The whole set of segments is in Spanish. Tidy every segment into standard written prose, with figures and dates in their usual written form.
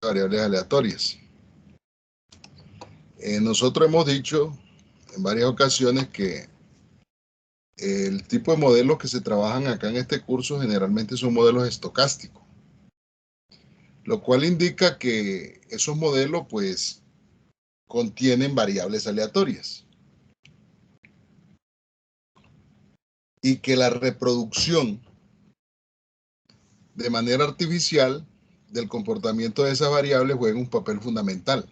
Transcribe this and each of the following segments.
variables aleatorias. Nosotros hemos dicho en varias ocasiones que el tipo de modelos que se trabajan acá en este curso generalmente son modelos estocásticos, lo cual indica que esos modelos pues contienen variables aleatorias y que la reproducción de manera artificial del comportamiento de esas variables juega un papel fundamental,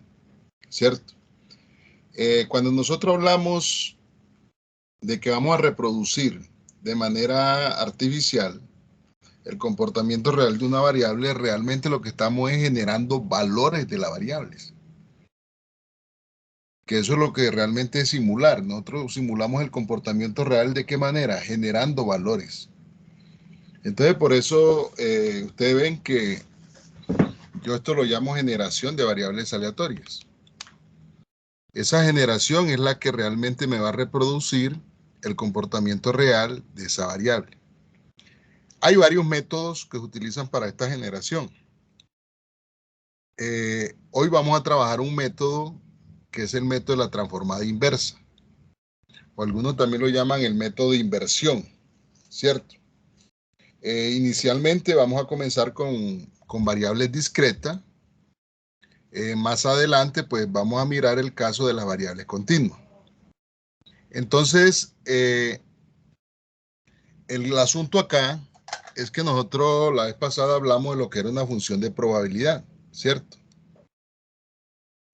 ¿cierto? Cuando nosotros hablamos de que vamos a reproducir de manera artificial el comportamiento real de una variable, realmente lo que estamos es generando valores de las variables. Que eso es lo que realmente es simular. Nosotros simulamos el comportamiento real ¿de qué manera? Generando valores. Entonces, por eso ustedes ven que yo esto lo llamo generación de variables aleatorias. Esa generación es la que realmente me va a reproducir el comportamiento real de esa variable. Hay varios métodos que se utilizan para esta generación. Hoy vamos a trabajar un método que es el método de la transformada inversa, o algunos también lo llaman el método de inversión, ¿cierto? Inicialmente vamos a comenzar con variables discretas. Más adelante, pues vamos a mirar el caso de las variables continuas. Entonces, el asunto acá es que nosotros la vez pasada hablamos de lo que era una función de probabilidad, ¿cierto?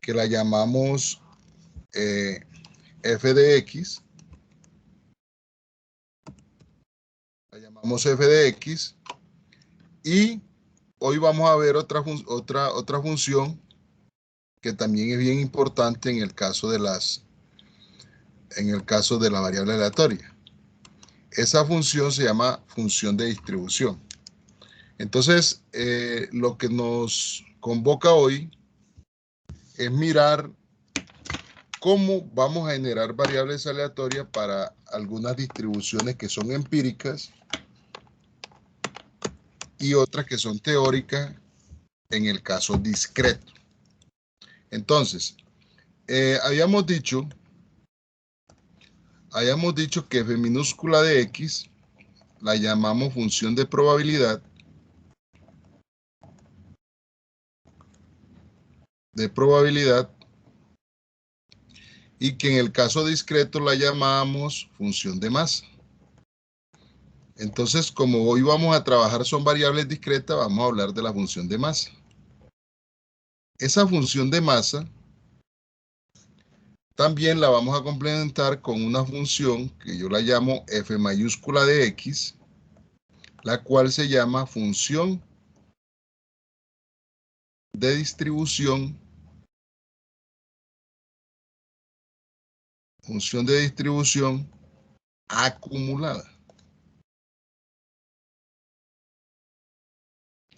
Que la llamamos f de x. La llamamos f de x. Y hoy vamos a ver otra función que también es bien importante en el caso de la variable aleatoria. Esa función se llama función de distribución. Entonces, lo que nos convoca hoy es mirar cómo vamos a generar variables aleatorias para algunas distribuciones que son empíricas y otras que son teóricas en el caso discreto. Entonces, habíamos dicho que f minúscula de x la llamamos función de probabilidad y que en el caso discreto la llamamos función de masa. Entonces, como hoy vamos a trabajar son variables discretas, vamos a hablar de la función de masa. Esa función de masa también la vamos a complementar con una función que yo la llamo f mayúscula de x, la cual se llama función de distribución acumulada.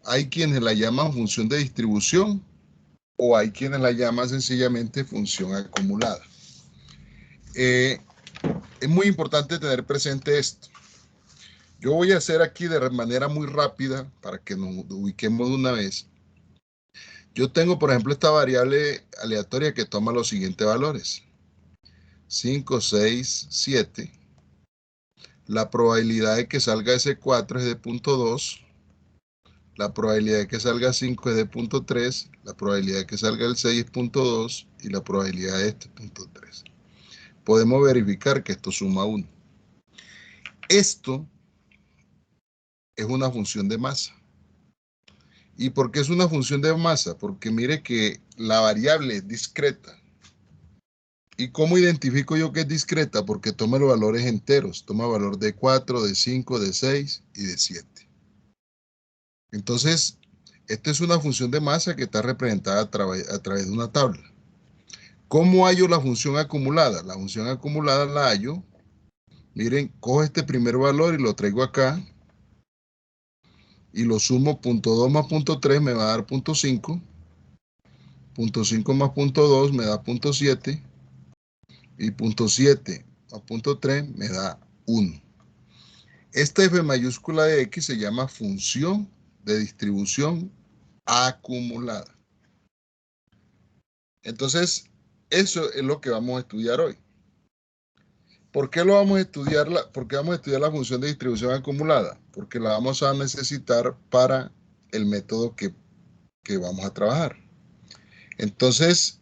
Hay quienes la llaman función de distribución o hay quienes la llaman sencillamente función acumulada. Es muy importante tener presente esto. Yo voy a hacer aquí de manera muy rápida para que nos ubiquemos de una vez. Yo tengo, por ejemplo, esta variable aleatoria que toma los siguientes valores. 5, 6, 7. La probabilidad de que salga ese 4 es de 0.2. La probabilidad de que salga 5 es de 0.3. La probabilidad de que salga el 6 es 0.2. Y la probabilidad de este es 0.3. Podemos verificar que esto suma 1. Esto es una función de masa. ¿Y por qué es una función de masa? Porque mire que la variable es discreta. ¿Y cómo identifico yo que es discreta? Porque toma los valores enteros. Toma valor de 4, de 5, de 6 y de 7. Entonces, esta es una función de masa que está representada a través de una tabla. ¿Cómo hallo la función acumulada? La función acumulada la hallo. Miren, cojo este primer valor y lo traigo acá. Y lo sumo 0.2 más 0.3 me va a dar 0.5. 0.5 más 0.2 me da 0.7. Y 0.7 más 0.3 me da 1. Esta f mayúscula de x se llama función de distribución acumulada. Entonces, eso es lo que vamos a estudiar hoy. ¿Por qué lo vamos a estudiar? ¿Por qué vamos a estudiar la función de distribución acumulada? Porque la vamos a necesitar para el método que vamos a trabajar. Entonces,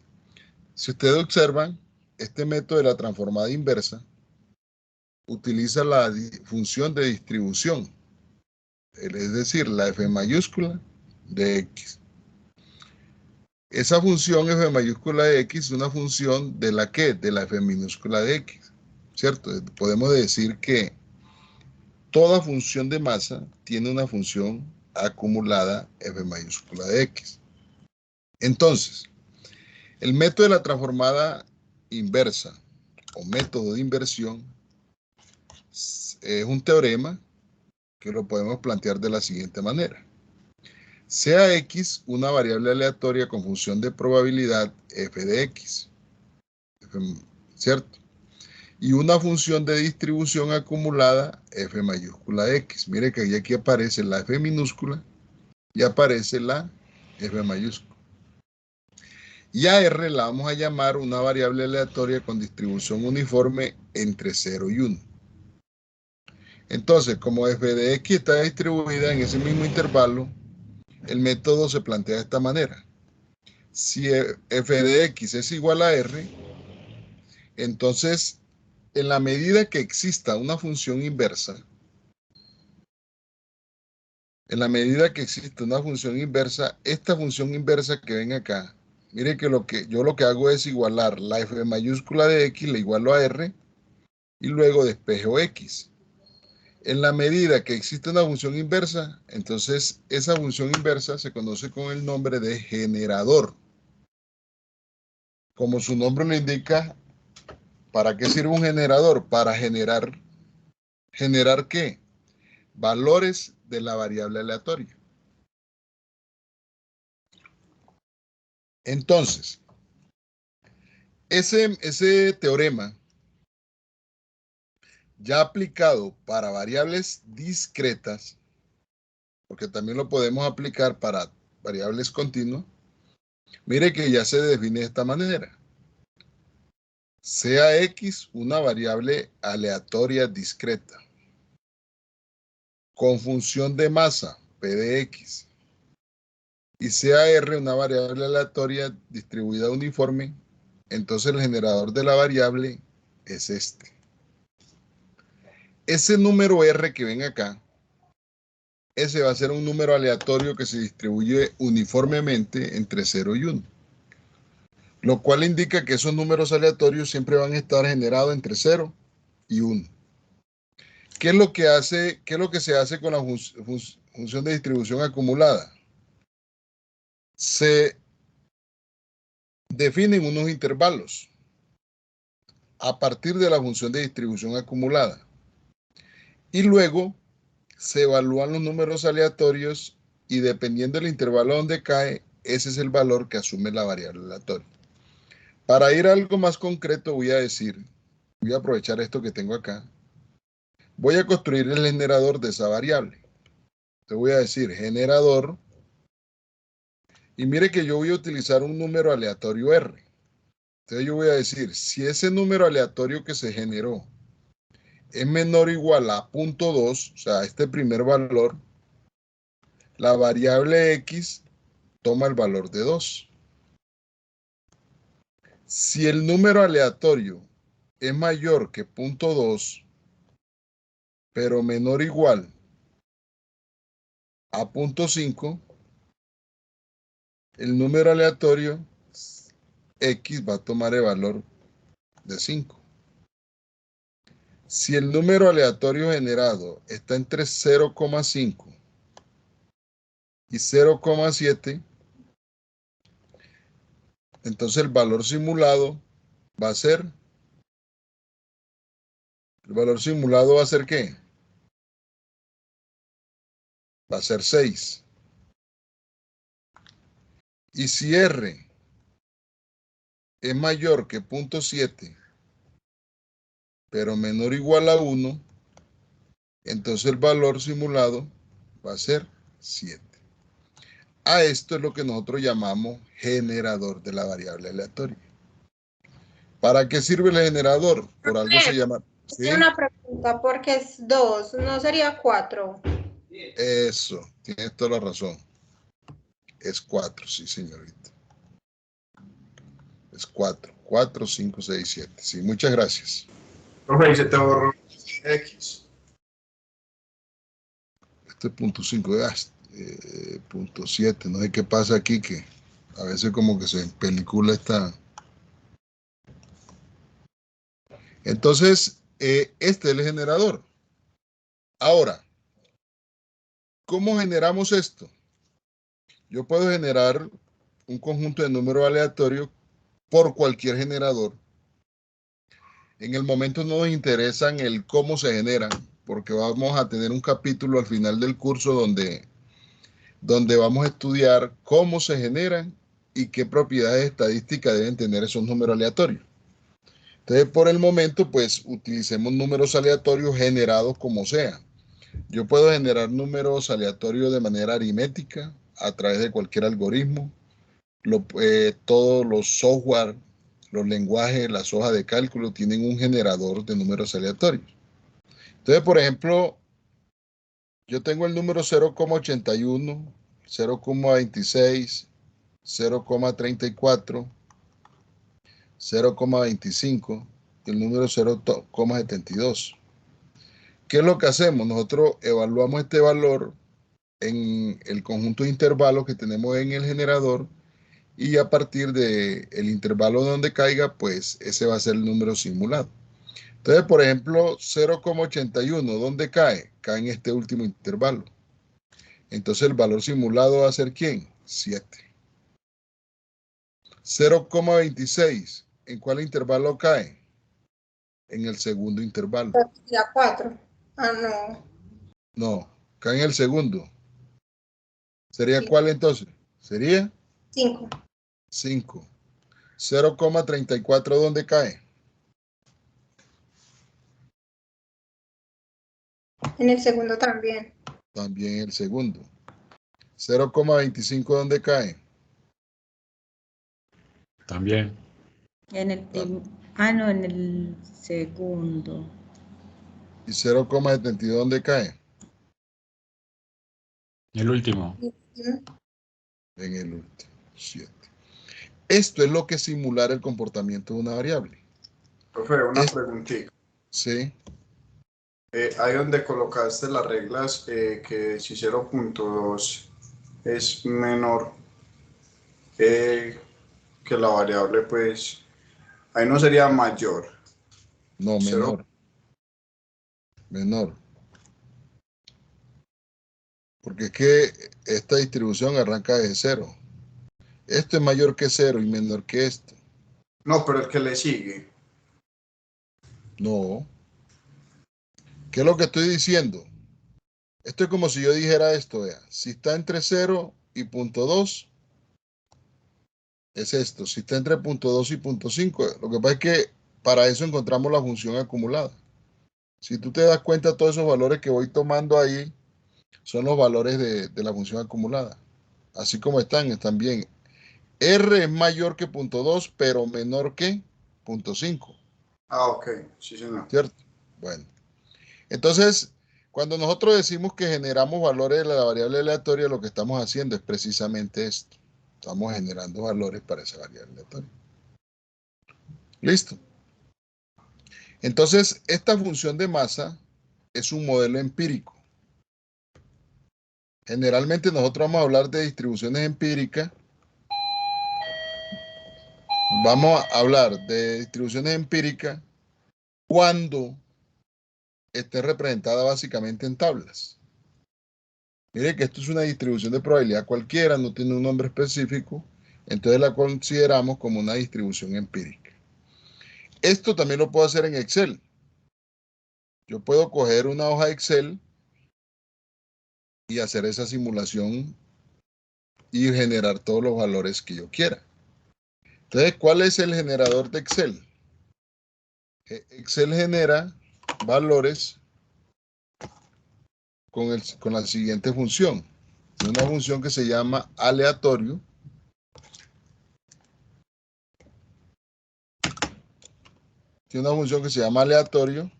si ustedes observan, este método de la transformada inversa utiliza la función de distribución, es decir, la f mayúscula de x. Esa función f mayúscula de x es una función de la que, de la f minúscula de x, ¿cierto? Podemos decir que toda función de masa tiene una función acumulada f mayúscula de x. Entonces, el método de la transformada inversa o método de inversión es un teorema que lo podemos plantear de la siguiente manera. Sea x una variable aleatoria con función de probabilidad f de x, ¿cierto? Y una función de distribución acumulada f mayúscula de x. Mire que aquí aparece la f minúscula y aparece la f mayúscula. Y a r la vamos a llamar una variable aleatoria con distribución uniforme entre 0 y 1. Entonces, como f de x está distribuida en ese mismo intervalo, el método se plantea de esta manera. Si f de x es igual a r, entonces, en la medida que exista una función inversa, esta función inversa que ven acá, mire que yo lo que hago es igualar la f mayúscula de x, la igualo a r, y luego despejo x. En la medida que existe una función inversa, entonces esa función inversa se conoce con el nombre de generador. Como su nombre lo indica, ¿para qué sirve un generador? Para ¿generar qué? Valores de la variable aleatoria. Entonces, ese teorema ya aplicado para variables discretas, porque también lo podemos aplicar para variables continuas, mire que ya se define de esta manera. Sea x una variable aleatoria discreta con función de masa p de x y sea r una variable aleatoria distribuida uniforme, entonces el generador de la variable es este. Ese número r que ven acá, ese va a ser un número aleatorio que se distribuye uniformemente entre 0 y 1. Lo cual indica que esos números aleatorios siempre van a estar generados entre 0 y 1. ¿Qué es lo que se hace con la función de distribución acumulada? Se definen unos intervalos a partir de la función de distribución acumulada. Y luego se evalúan los números aleatorios y dependiendo del intervalo donde cae, ese es el valor que asume la variable aleatoria. Para ir a algo más concreto voy a aprovechar esto que tengo acá. Voy a construir el generador de esa variable. Te voy a decir generador y mire que yo voy a utilizar un número aleatorio R. Entonces yo voy a decir, si ese número aleatorio que se generó es menor o igual a 0.2, o sea, este primer valor, la variable x toma el valor de 2. Si el número aleatorio es mayor que 0.2, pero menor o igual a 0.5, el número aleatorio x va a tomar el valor de 5. Si el número aleatorio generado está entre 0,5 y 0,7, entonces el valor simulado va a ser, ¿qué? Va a ser 6. Y si R es mayor que 0.7, pero menor o igual a 1, entonces el valor simulado va a ser 7. A esto es lo que nosotros llamamos generador de la variable aleatoria. ¿Para qué sirve el generador? Por algo se llama... Tengo ¿Sí? una pregunta, porque es 2, ¿no sería 4? Eso, tienes toda la razón. Es 4, sí, señorita. Es 4. 4, 5, 6, 7. Sí, muchas gracias. Profe, y se te borró X. Este es punto 5, punto 7. No sé qué pasa aquí, que a veces como que se pelicula esta... Entonces, este es el generador. Ahora, ¿cómo generamos esto? Yo puedo generar un conjunto de números aleatorios por cualquier generador. En el momento no nos interesan el cómo se generan, porque vamos a tener un capítulo al final del curso donde vamos a estudiar cómo se generan y qué propiedades estadísticas deben tener esos números aleatorios. Entonces, por el momento, pues utilicemos números aleatorios generados como sea. Yo puedo generar números aleatorios de manera aritmética a través de cualquier algoritmo. Todos los software, los lenguajes, las hojas de cálculo tienen un generador de números aleatorios. Entonces, por ejemplo, yo tengo el número 0,81, 0,26, 0,34, 0,25 y el número 0,72. ¿Qué es lo que hacemos? Nosotros evaluamos este valor en el conjunto de intervalos que tenemos en el generador y a partir del intervalo donde caiga, pues ese va a ser el número simulado. Entonces, por ejemplo, 0,81, ¿dónde cae? Cae en este último intervalo. Entonces, el valor simulado va a ser ¿quién? 7. 0,26, ¿en cuál intervalo cae? En el segundo intervalo. Sería 4. Ah, no. No, cae en el segundo. ¿Sería Sí. cuál entonces? Sería 5. 5. 0,34, ¿dónde cae? En el segundo también. También el segundo. 0,25, ¿dónde cae? También. En el no, en el segundo. ¿Y 0,72 dónde cae? El último. En el último. 7. Esto es lo que es simular el comportamiento de una variable. Profe, una preguntita. Sí. Ahí donde colocaste las reglas que si 0.2 es menor que la variable, pues ahí no sería mayor. No, menor. Menor. Porque es que esta distribución arranca de 0. Esto es mayor que 0 y menor que esto. No, pero el que le sigue. No. ¿Qué es lo que estoy diciendo? Esto es como si yo dijera esto, vea. Si está entre 0 y punto 2, es esto. Si está entre punto 2 y punto 5, lo que pasa es que para eso encontramos la función acumulada. Si tú te das cuenta, todos esos valores que voy tomando ahí son los valores de la función acumulada. Así como están bien. R es mayor que punto 2, pero menor que punto 5. Ah, ok. Sí, señor. ¿Cierto? Bueno. Entonces, cuando nosotros decimos que generamos valores de la variable aleatoria, lo que estamos haciendo es precisamente esto. Estamos generando valores para esa variable aleatoria. Listo. Entonces, esta función de masa es un modelo empírico. Generalmente nosotros vamos a hablar de distribuciones empíricas. Vamos a hablar de distribuciones empíricas cuando esté representada básicamente en tablas. Mire que esto es una distribución de probabilidad cualquiera, no tiene un nombre específico, entonces la consideramos como una distribución empírica. Esto también lo puedo hacer en Excel. Yo puedo coger una hoja de Excel y hacer esa simulación y generar todos los valores que yo quiera. Entonces, ¿cuál es el generador de Excel? Excel genera valores con la siguiente función. Tiene una función que se llama aleatorio. Tiene una función que se llama aleatorio.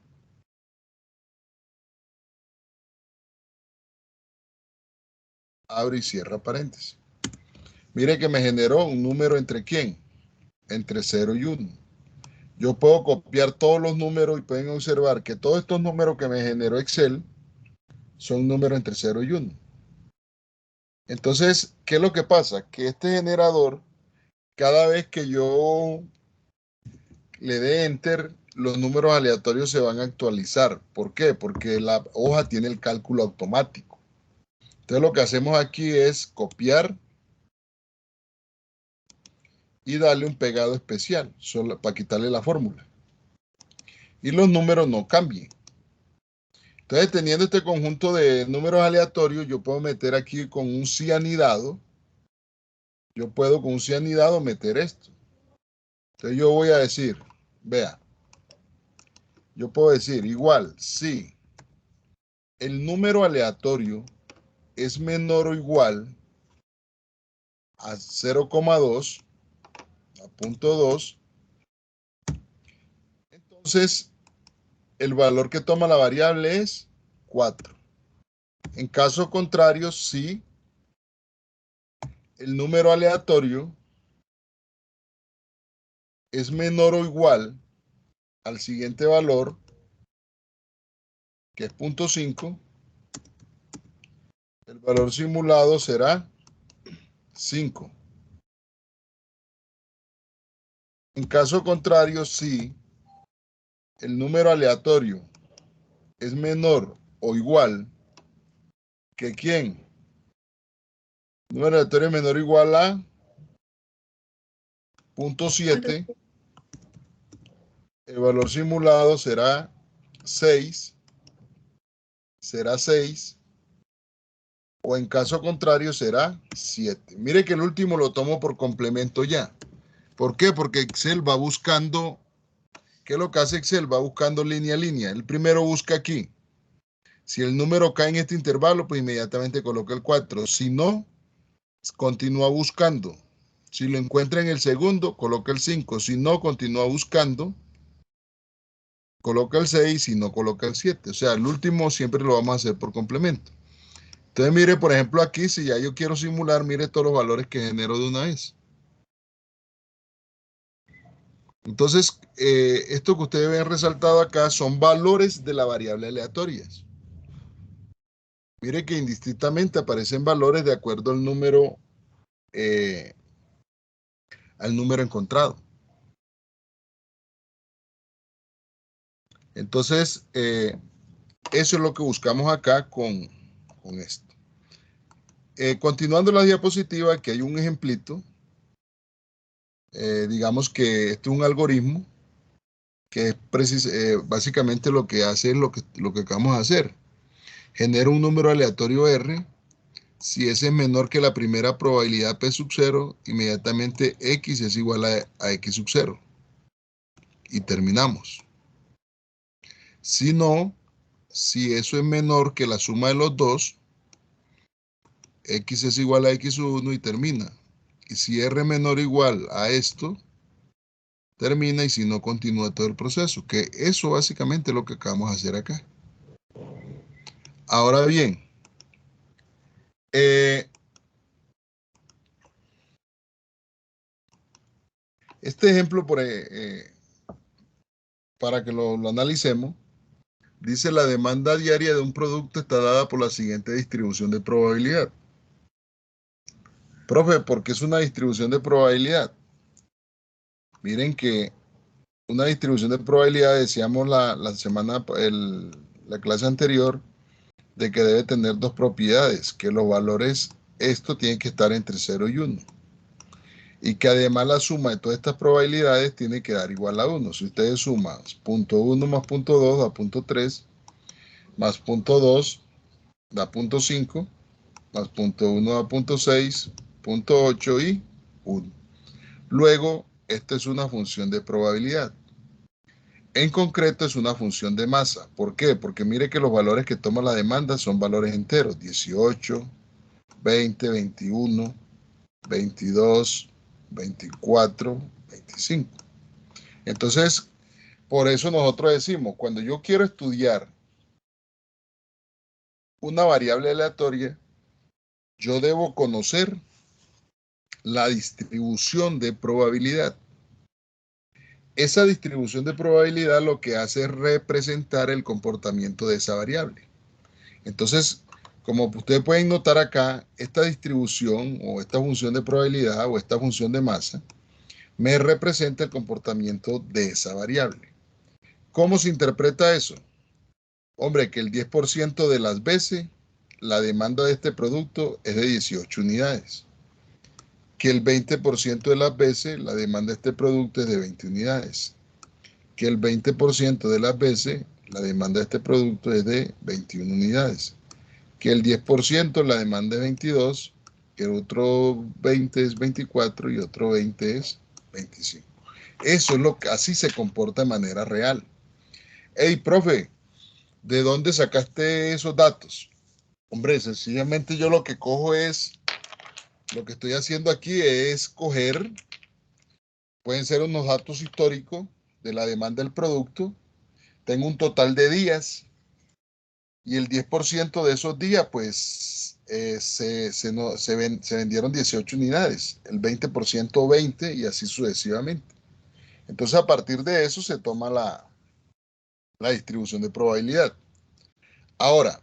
Abre y cierra paréntesis. Mire que me generó un número entre ¿quién? Entre 0 y 1. Yo puedo copiar todos los números y pueden observar que todos estos números que me generó Excel son números entre 0 y 1. Entonces, ¿qué es lo que pasa? Que este generador, cada vez que yo le dé Enter, los números aleatorios se van a actualizar. ¿Por qué? Porque la hoja tiene el cálculo automático. Entonces, lo que hacemos aquí es copiar y darle un pegado especial solo para quitarle la fórmula. Y los números no cambien. Entonces, teniendo este conjunto de números aleatorios, yo puedo meter aquí con un cianidado. Yo puedo con un cianidado meter esto. Entonces, yo voy a decir, vea, yo puedo decir igual si el número aleatorio es menor o igual a 0,2, a 0.2, entonces el valor que toma la variable es 4. En caso contrario, si el número aleatorio es menor o igual al siguiente valor, que es 0.5, el valor simulado será 5. En caso contrario, si el número aleatorio es menor o igual que ¿quién? El número aleatorio es menor o igual a 0.7, el valor simulado será 6, o en caso contrario será 7. Mire que el último lo tomo por complemento ya. ¿Por qué? Porque Excel va buscando, ¿qué es lo que hace Excel? Va buscando línea a línea. El primero busca aquí. Si el número cae en este intervalo, pues inmediatamente coloca el 4. Si no, continúa buscando. Si lo encuentra en el segundo, coloca el 5. Si no, continúa buscando, coloca el 6. Si no, coloca el 7. O sea, el último siempre lo vamos a hacer por complemento. Entonces, mire, por ejemplo, aquí, si ya yo quiero simular, mire todos los valores que genero de una vez. Entonces, esto que ustedes ven resaltado acá son valores de la variable aleatorias. Mire que indistintamente aparecen valores de acuerdo al número encontrado. Entonces, eso es lo que buscamos acá con esto. Continuando la diapositiva, aquí hay un ejemplito. Digamos que este es un algoritmo que es básicamente lo que hace es lo que acabamos de hacer. Genera un número aleatorio R. Si ese es menor que la primera probabilidad P sub 0, inmediatamente X es igual a X sub 0. Y terminamos. Si no, si eso es menor que la suma de los dos, X es igual a X sub 1 y termina. Y si R menor o igual a esto, termina, y si no, continúa todo el proceso. Que eso básicamente es lo que acabamos de hacer acá. Ahora bien, este ejemplo, para que lo analicemos, dice la demanda diaria de un producto está dada por la siguiente distribución de probabilidad. Profe, ¿por qué es una distribución de probabilidad? Miren que una distribución de probabilidad, decíamos la clase anterior, de que debe tener dos propiedades, que los valores, esto tiene que estar entre 0 y 1. Y que además la suma de todas estas probabilidades tiene que dar igual a 1. Si ustedes suman 0.1 más 0.2 da 0.3, más 0.2 da 0.5, más 0.1 da 0.6, 0.8 y 1. Luego, esta es una función de probabilidad. En concreto, es una función de masa. ¿Por qué? Porque mire que los valores que toma la demanda son valores enteros, 18, 20, 21, 22, 24, 25. Entonces, por eso nosotros decimos, cuando yo quiero estudiar una variable aleatoria, yo debo conocer la distribución de probabilidad. Esa distribución de probabilidad lo que hace es representar el comportamiento de esa variable. Entonces, como ustedes pueden notar acá, esta distribución o esta función de probabilidad o esta función de masa me representa el comportamiento de esa variable. ¿Cómo se interpreta eso? Hombre, que el 10% de las veces la demanda de este producto es de 18 unidades. Que el 20% de las veces la demanda de este producto es de 20 unidades. Que el 20% de las veces la demanda de este producto es de 21 unidades. Que el 10% la demanda es 22, que el otro 20 es 24 y otro 20 es 25. Eso es lo que así se comporta de manera real. Hey, profe, ¿de dónde sacaste esos datos? Hombre, sencillamente yo lo que cojo es, lo que estoy haciendo aquí es coger, pueden ser unos datos históricos de la demanda del producto. Tengo un total de días y el 10% de esos días, pues, se vendieron 18 unidades, el 20% 20 y así sucesivamente. Entonces, a partir de eso se toma la distribución de probabilidad. Ahora,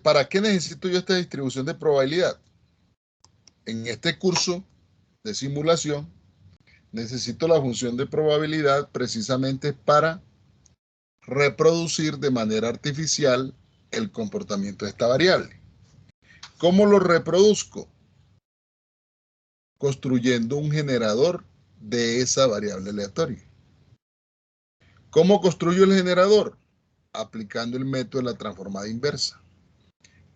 ¿para qué necesito yo esta distribución de probabilidad? En este curso de simulación, necesito la función de probabilidad precisamente para reproducir de manera artificial el comportamiento de esta variable. ¿Cómo lo reproduzco? Construyendo un generador de esa variable aleatoria. ¿Cómo construyo el generador? Aplicando el método de la transformada inversa.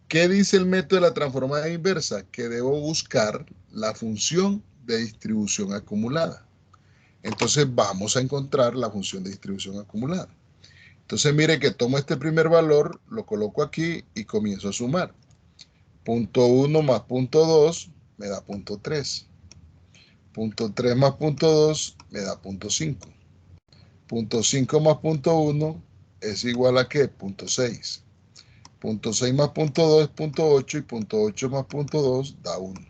¿Qué dice el método de la transformada inversa? Que debo buscar la función de distribución acumulada. Entonces vamos a encontrar la función de distribución acumulada. Entonces mire que tomo este primer valor, lo coloco aquí y comienzo a sumar. Punto 1 más punto 2 me da punto 3. Punto 3 más punto 2 me da punto 5. Punto 5 más punto 1 es igual a ¿qué? Punto 6. Punto 6 más punto 2 es punto 8 y punto 8 más punto 2 da 1.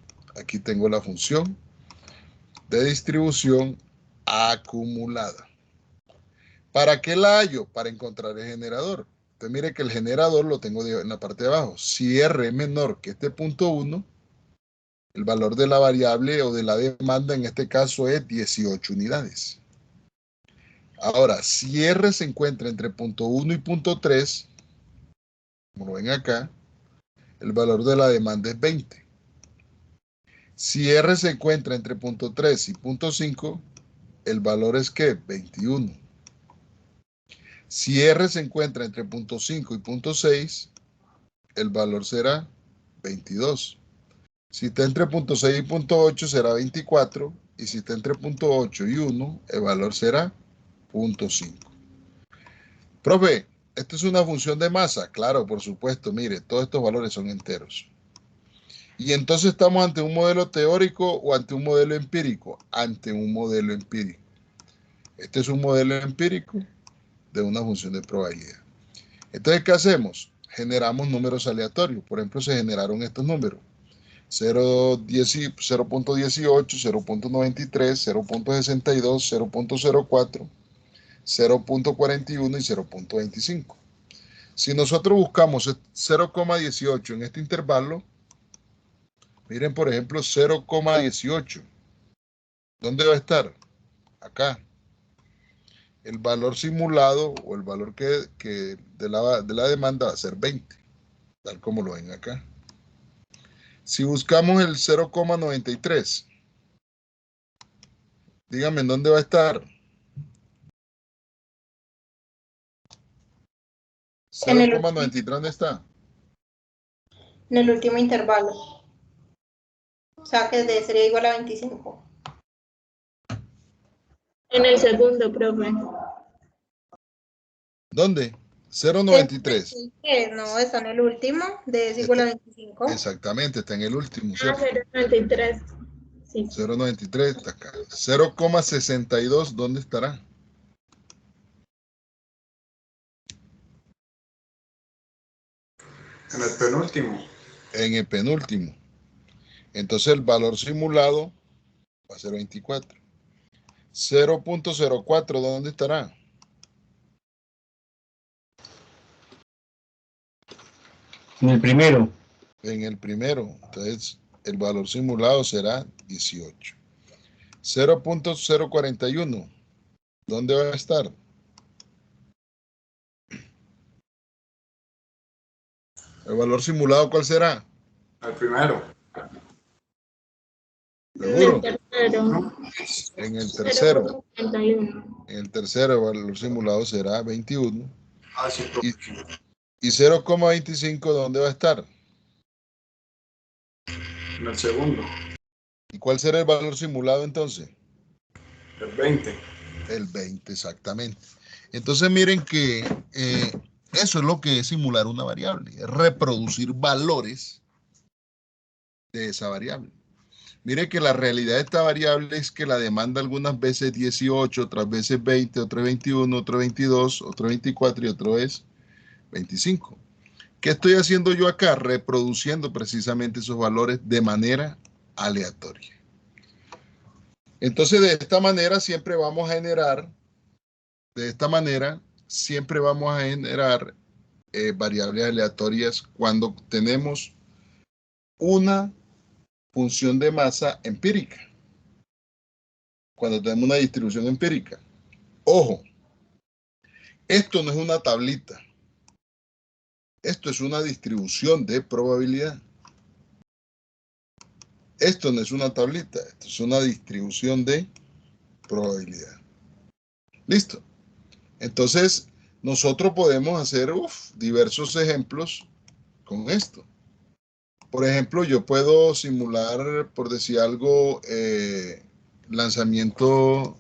Aquí tengo la función de distribución acumulada. ¿Para qué la hallo? Para encontrar el generador. Entonces mire que el generador lo tengo en la parte de abajo. Si R es menor que este punto 1, el valor de la variable o de la demanda en este caso es 18 unidades. Ahora, si R se encuentra entre punto 1 y punto 3, como lo ven acá, el valor de la demanda es 20. Si R se encuentra entre punto 3 y punto 5, el valor es ¿qué? 21. Si R se encuentra entre punto 5 y punto 6, el valor será 22. Si está entre punto 6 y punto 8 será 24. Y si está entre punto 8 y 1, el valor será punto 5. Profe, ¿esto es una función de masa? Claro, por supuesto. Mire, todos estos valores son enteros. Y entonces estamos ante un modelo teórico o ante un modelo empírico. Ante un modelo empírico. Este es un modelo empírico de una función de probabilidad. Entonces, ¿qué hacemos? Generamos números aleatorios. Por ejemplo, se generaron estos números. 0.18, 0.93, 0.62, 0.04, 0.41 y 0.25. Si nosotros buscamos 0.18 en este intervalo, miren por ejemplo 0.18. ¿Dónde va a estar? Acá. El valor simulado o el valor de la demanda va a ser 20, tal como lo ven acá. Si buscamos el 0.93, díganme en dónde va a estar. En el 0.93, ¿dónde está? En el último intervalo. O sea que sería igual a 25. En el segundo, profe. ¿Dónde? 0.93. No, está en el último, D es igual a 25. Exactamente, está en el último, Ah, ¿cierto? 0.93. Sí. 0.93 está acá. 0,62, ¿dónde estará? En el penúltimo. En el penúltimo. Entonces el valor simulado va a ser 24. 0.04, ¿dónde estará? En el primero. En el primero. Entonces el valor simulado será 18. 0.041, ¿dónde va a estar? ¿El valor simulado cuál será? El primero. ¿Seguro? En el tercero. ¿No? En el tercero. 0.31. En el tercero el valor simulado será 21. Ah, sí, Y, profe. y 0,25, ¿dónde va a estar? En el segundo. ¿Y cuál será el valor simulado entonces? El 20. El 20, exactamente. Entonces miren que eso es lo que es simular una variable, es reproducir valores de esa variable. Mire que la realidad de esta variable es que la demanda algunas veces 18, otras veces 20, otras 21, otras 22, otras 24 y otro es 25. ¿Qué estoy haciendo yo acá? Reproduciendo precisamente esos valores de manera aleatoria. Entonces, de esta manera siempre vamos a generar variables aleatorias cuando tenemos una función de masa empírica, cuando tenemos una distribución empírica. Ojo, esto no es una tablita, esto es una distribución de probabilidad. Esto no es una tablita, esto es una distribución de probabilidad. Listo. Entonces, nosotros podemos hacer diversos ejemplos con esto. Por ejemplo, yo puedo simular, por decir algo, lanzamiento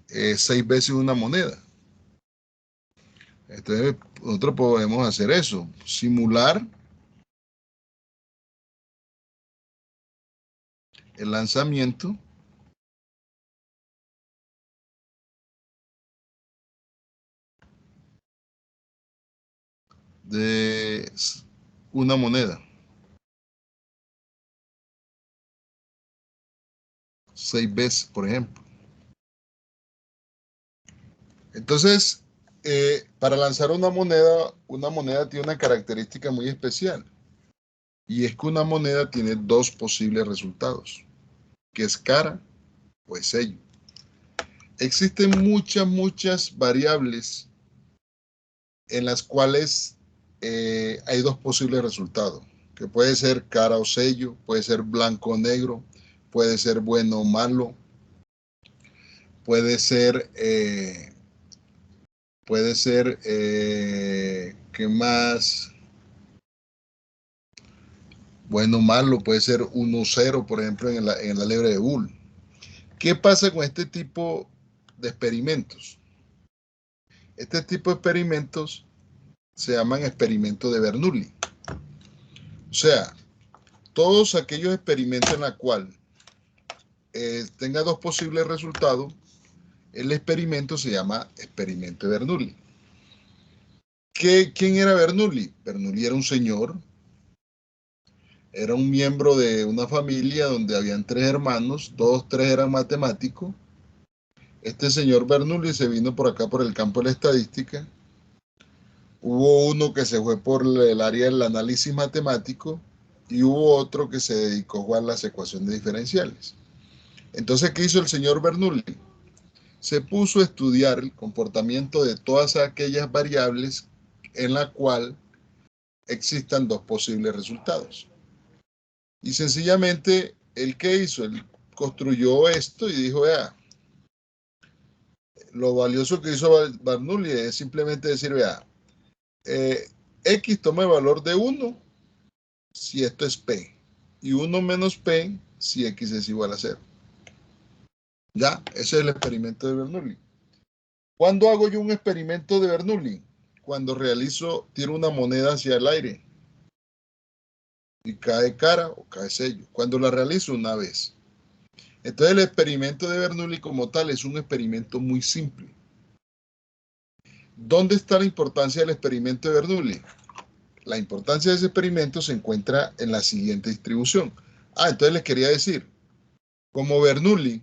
6 veces una moneda. Entonces, nosotros podemos hacer eso, simular el lanzamiento de una moneda 6 veces, por ejemplo. Entonces, para lanzar una moneda tiene una característica muy especial. Y es que una moneda tiene dos posibles resultados, que es cara o es sello. Existen muchas variables en las cuales hay dos posibles resultados, que puede ser cara o sello, puede ser blanco o negro, puede ser bueno o malo, puede ser, ¿qué más? Bueno o malo, puede ser 1-0, por ejemplo, en la libre de Boole. ¿Qué pasa con este tipo de experimentos? Este tipo de experimentos se llaman experimentos de Bernoulli. O sea, todos aquellos experimentos en los cuales tenga dos posibles resultados, el experimento se llama experimento de Bernoulli. ¿Quién era Bernoulli? Bernoulli era un señor, era un miembro de una familia donde habían 3 hermanos, 3 eran matemáticos. Este señor Bernoulli se vino por acá por el campo de la estadística. Hubo uno que se fue por el área del análisis matemático y hubo otro que se dedicó a jugar las ecuaciones diferenciales. Entonces, ¿qué hizo el señor Bernoulli? Se puso a estudiar el comportamiento de todas aquellas variables en la cual existan dos posibles resultados. Y sencillamente, ¿él qué hizo? Él construyó esto y dijo, vea, lo valioso que hizo Bernoulli es simplemente decir, vea, X toma el valor de 1 si esto es P y 1 menos P si X es igual a 0. Ya, ese es el experimento de Bernoulli. ¿Cuándo hago yo un experimento de Bernoulli? cuando tiro una moneda hacia el aire y cae cara o cae sello? Cuando la realizo una vez. Entonces el experimento de Bernoulli como tal es un experimento muy simple. ¿Dónde está la importancia del experimento de Bernoulli? La importancia de ese experimento se encuentra en la siguiente distribución. Entonces les quería decir, como Bernoulli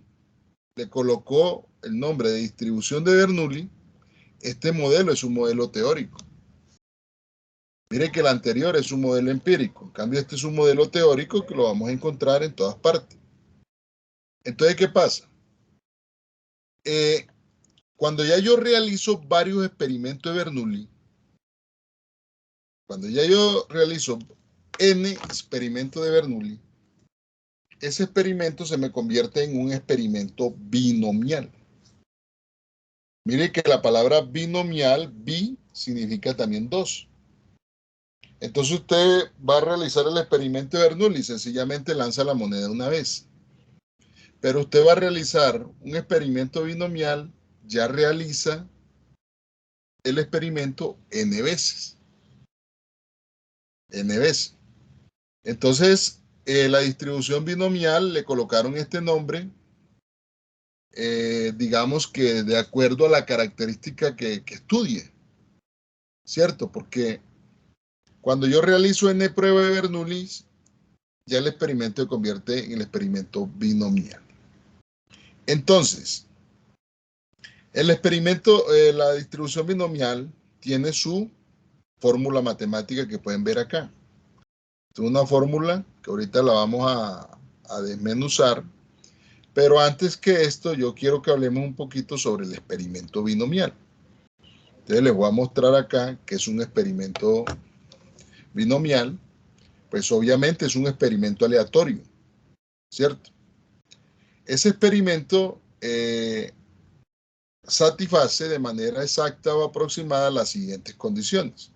le colocó el nombre de distribución de Bernoulli, este modelo es un modelo teórico. Mire que el anterior es un modelo empírico. En cambio, este es un modelo teórico que lo vamos a encontrar en todas partes. Entonces, ¿qué pasa? Cuando ya yo realizo varios experimentos de Bernoulli, cuando ya yo realizo N experimentos de Bernoulli, ese experimento se me convierte en un experimento binomial. Mire que la palabra binomial, bi, significa también dos. Entonces usted va a realizar el experimento de Bernoulli y sencillamente lanza la moneda una vez. Pero usted va a realizar un experimento binomial, ya realiza el experimento N veces. N veces. Entonces, la distribución binomial le colocaron este nombre, digamos que de acuerdo a la característica que estudie, ¿cierto? Porque cuando yo realizo N prueba de Bernoulli, ya el experimento se convierte en el experimento binomial. Entonces, el experimento, la distribución binomial tiene su fórmula matemática que pueden ver acá. Es una fórmula que ahorita la vamos a desmenuzar, pero antes que esto yo quiero que hablemos un poquito sobre el experimento binomial. Entonces les voy a mostrar acá que es un experimento binomial. Pues obviamente es un experimento aleatorio, ¿cierto? Ese experimento satisface de manera exacta o aproximada las siguientes condiciones.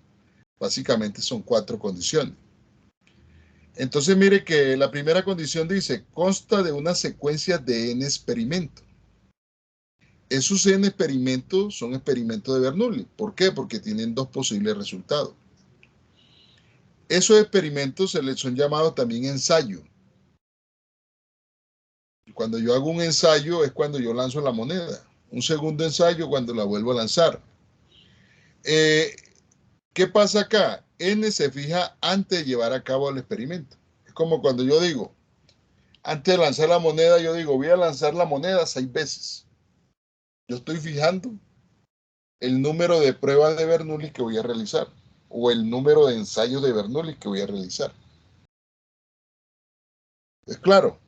Básicamente son 4 condiciones. Entonces mire que la primera condición dice, consta de una secuencia de n experimentos. Esos n experimentos son experimentos de Bernoulli. ¿Por qué? Porque tienen 2 posibles resultados. Esos experimentos se les son llamados también ensayo. Cuando yo hago un ensayo es cuando yo lanzo la moneda. Un segundo ensayo cuando la vuelvo a lanzar. ¿Qué pasa acá? N se fija antes de llevar a cabo el experimento. Es como cuando yo digo, antes de lanzar la moneda, yo digo, voy a lanzar la moneda 6 veces. Yo estoy fijando el número de pruebas de Bernoulli que voy a realizar o el número de ensayos de Bernoulli que voy a realizar. ¿Es claro?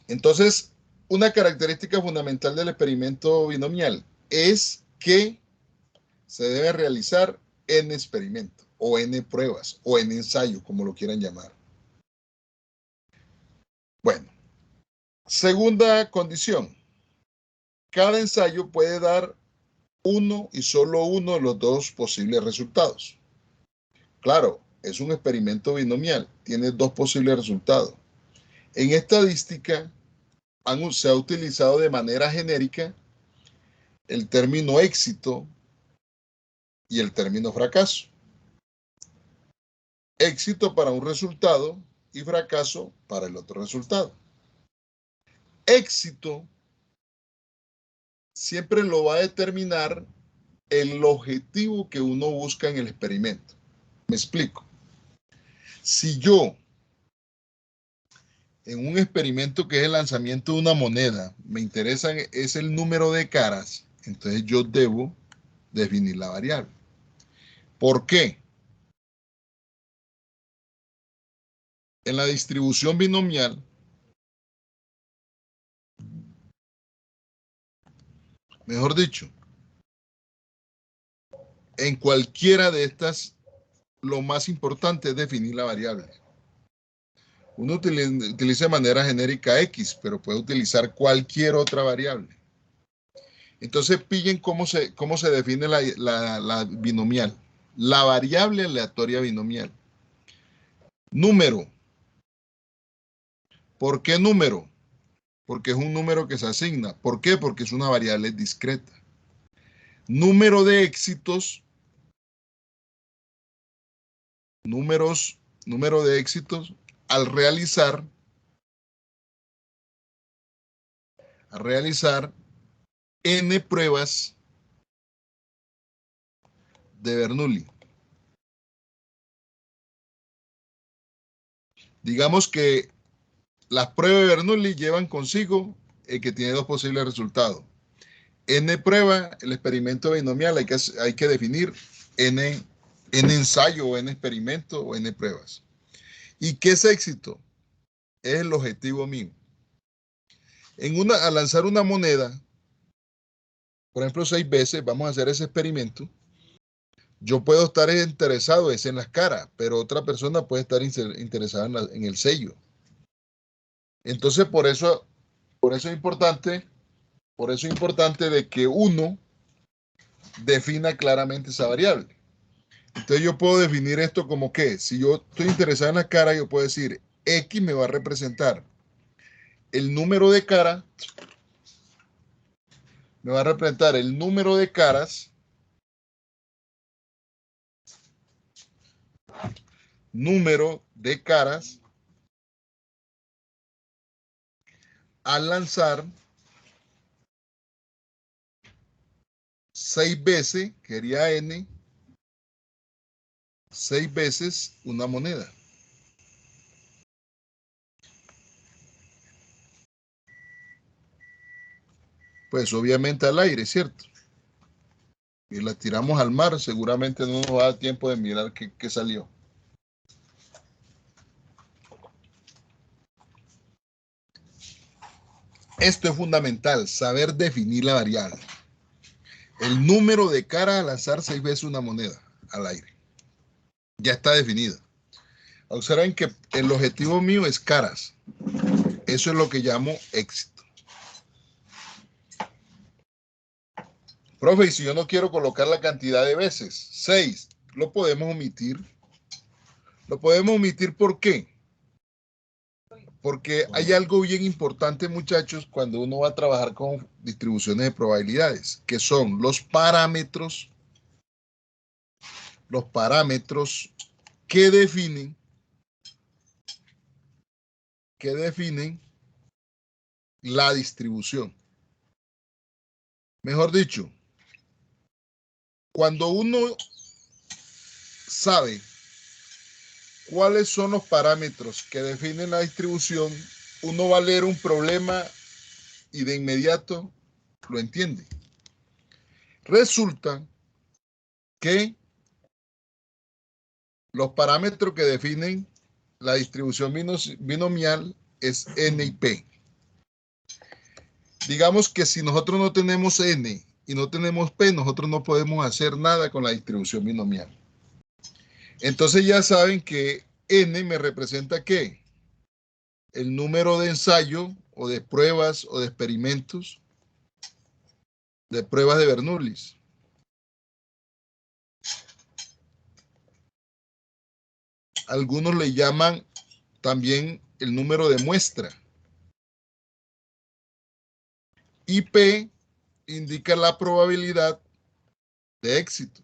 Entonces, una característica fundamental del experimento binomial es que se debe realizar n experimentos o n pruebas o n ensayos, como lo quieran llamar. Bueno, segunda condición. Cada ensayo puede dar uno y solo uno de los 2 posibles resultados. Claro, es un experimento binomial, tiene 2 posibles resultados. En estadística se ha utilizado de manera genérica el término éxito y el término fracaso. Éxito para un resultado y fracaso para el otro resultado. Éxito siempre lo va a determinar el objetivo que uno busca en el experimento. Me explico. Si yo, en un experimento que es el lanzamiento de una moneda, me interesa es el número de caras, entonces yo debo definir la variable. ¿Por qué? En la distribución binomial, mejor dicho, en cualquiera de estas, lo más importante es definir la variable. Uno utiliza de manera genérica X, pero puede utilizar cualquier otra variable. Entonces, pillen cómo se define la binomial. La variable aleatoria binomial. Número. ¿Por qué número? Porque es un número que se asigna. ¿Por qué? Porque es una variable discreta. número de éxitos, número de éxitos al realizar n pruebas de Bernoulli. Digamos que las pruebas de Bernoulli llevan consigo que tiene dos posibles resultados. N prueba, el experimento binomial, hay que definir n ensayo o n experimento o n pruebas. ¿Y qué es éxito? Es el objetivo mío. Al lanzar una moneda, por ejemplo, 6 veces, vamos a hacer ese experimento. Yo puedo estar interesado en las caras, pero otra persona puede estar interesada en el sello. Entonces, por eso es importante de que uno defina claramente esa variable. Entonces yo puedo definir esto como que, si yo estoy interesado en la cara, yo puedo decir, X me va a representar el número de caras, me va a representar el número de caras, al lanzar 6 veces, que sería N, 6 veces una moneda. Pues obviamente al aire, ¿cierto? Y la tiramos al mar, seguramente no nos va a dar tiempo de mirar qué salió. Esto es fundamental, saber definir la variable. El número de caras al lanzar 6 veces una moneda al aire. Ya está definido. Observen que el objetivo mío es caras. Eso es lo que llamo éxito. Profe, y si yo no quiero colocar la cantidad de veces, 6, lo podemos omitir. Lo podemos omitir, ¿por qué? Porque hay algo bien importante, muchachos, cuando uno va a trabajar con distribuciones de probabilidades, que son los parámetros que definen la distribución. Mejor dicho, cuando uno sabe cuáles son los parámetros que definen la distribución, uno va a leer un problema y de inmediato lo entiende. Resulta que los parámetros que definen la distribución binomial es N y P. Digamos que si nosotros no tenemos N y no tenemos P, nosotros no podemos hacer nada con la distribución binomial. Entonces ya saben que N me representa ¿qué? El número de ensayos o de pruebas o de experimentos, de pruebas de Bernoulli. Algunos le llaman también el número de muestra. Y P indica la probabilidad de éxito.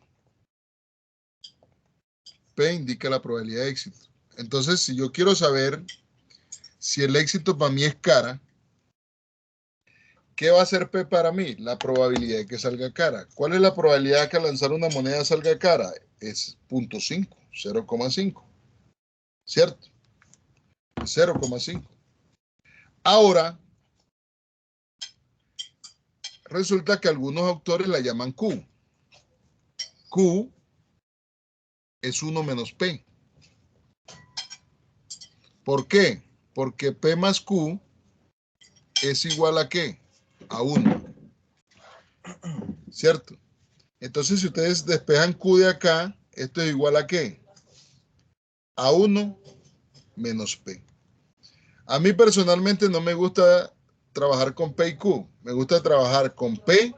P indica la probabilidad de éxito. Entonces, si yo quiero saber si el éxito para mí es cara, ¿qué va a ser P para mí? La probabilidad de que salga cara. ¿Cuál es la probabilidad de que al lanzar una moneda salga cara? Es 0.5, 0,5. ¿Cierto? 0,5. Ahora, resulta que algunos autores la llaman Q. Q es 1 menos P. ¿Por qué? Porque P más Q es igual a ¿qué? A 1. ¿Cierto? Entonces, si ustedes despejan Q de acá, esto es igual a ¿qué? A 1 menos P. A mí personalmente no me gusta trabajar con P y Q. Me gusta trabajar con P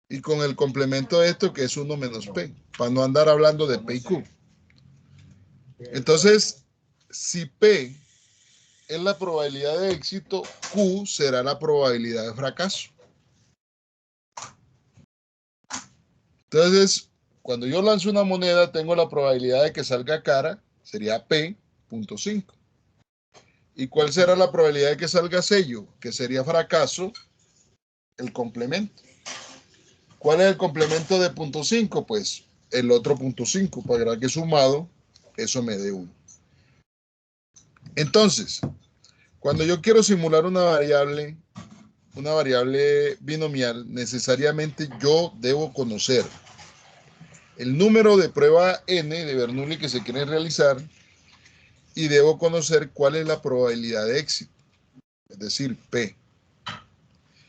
y con el complemento de esto que es 1 menos P, para no andar hablando de P y Q. Entonces, si P es la probabilidad de éxito, Q será la probabilidad de fracaso. Entonces, cuando yo lanzo una moneda, tengo la probabilidad de que salga cara, sería P.5. ¿Y cuál será la probabilidad de que salga sello? Que sería fracaso, el complemento. ¿Cuál es el complemento de 0.5? Pues el otro 0.5, para que sumado, eso me dé 1. Entonces, cuando yo quiero simular una variable binomial, necesariamente yo debo conocer el número de prueba n de Bernoulli que se quiere realizar y debo conocer cuál es la probabilidad de éxito, es decir, P.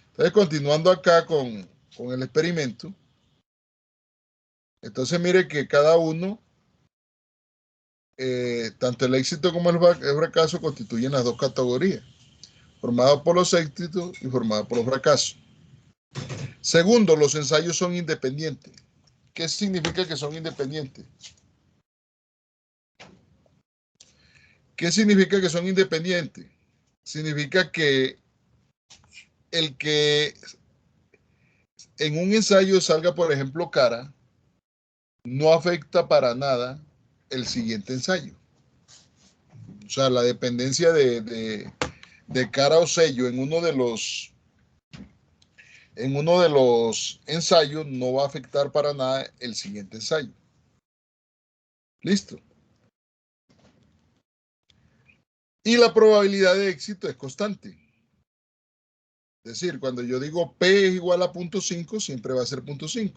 Entonces, continuando acá con el experimento, entonces mire que cada uno, tanto el éxito como el fracaso, constituyen las dos categorías, formadas por los éxitos y formadas por los fracasos. Segundo, los ensayos son independientes. ¿Qué significa que son independientes? ¿Qué significa que son independientes? Significa que el que en un ensayo salga, por ejemplo, cara, no afecta para nada el siguiente ensayo. O sea, la dependencia de cara o sello en uno de los ensayos no va a afectar para nada el siguiente ensayo. Listo. Y la probabilidad de éxito es constante. Es decir, cuando yo digo P es igual a 0.5, siempre va a ser 0.5.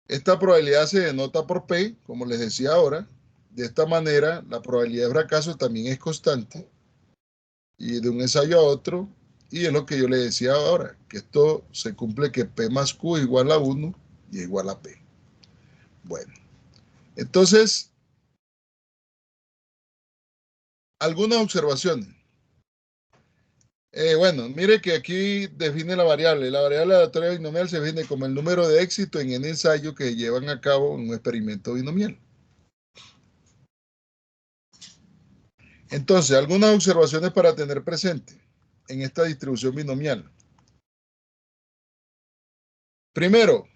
Esta probabilidad se denota por P, como les decía ahora. De esta manera, la probabilidad de fracaso también es constante. Y de un ensayo a otro, y es lo que yo les decía ahora, que esto se cumple que P más Q es igual a 1 y es igual a P. Bueno, entonces, algunas observaciones. Bueno, mire que aquí define la variable. La variable aleatoria binomial se define como el número de éxito en n ensayos que llevan a cabo un experimento binomial. Entonces, algunas observaciones para tener presente en esta distribución binomial. Primero,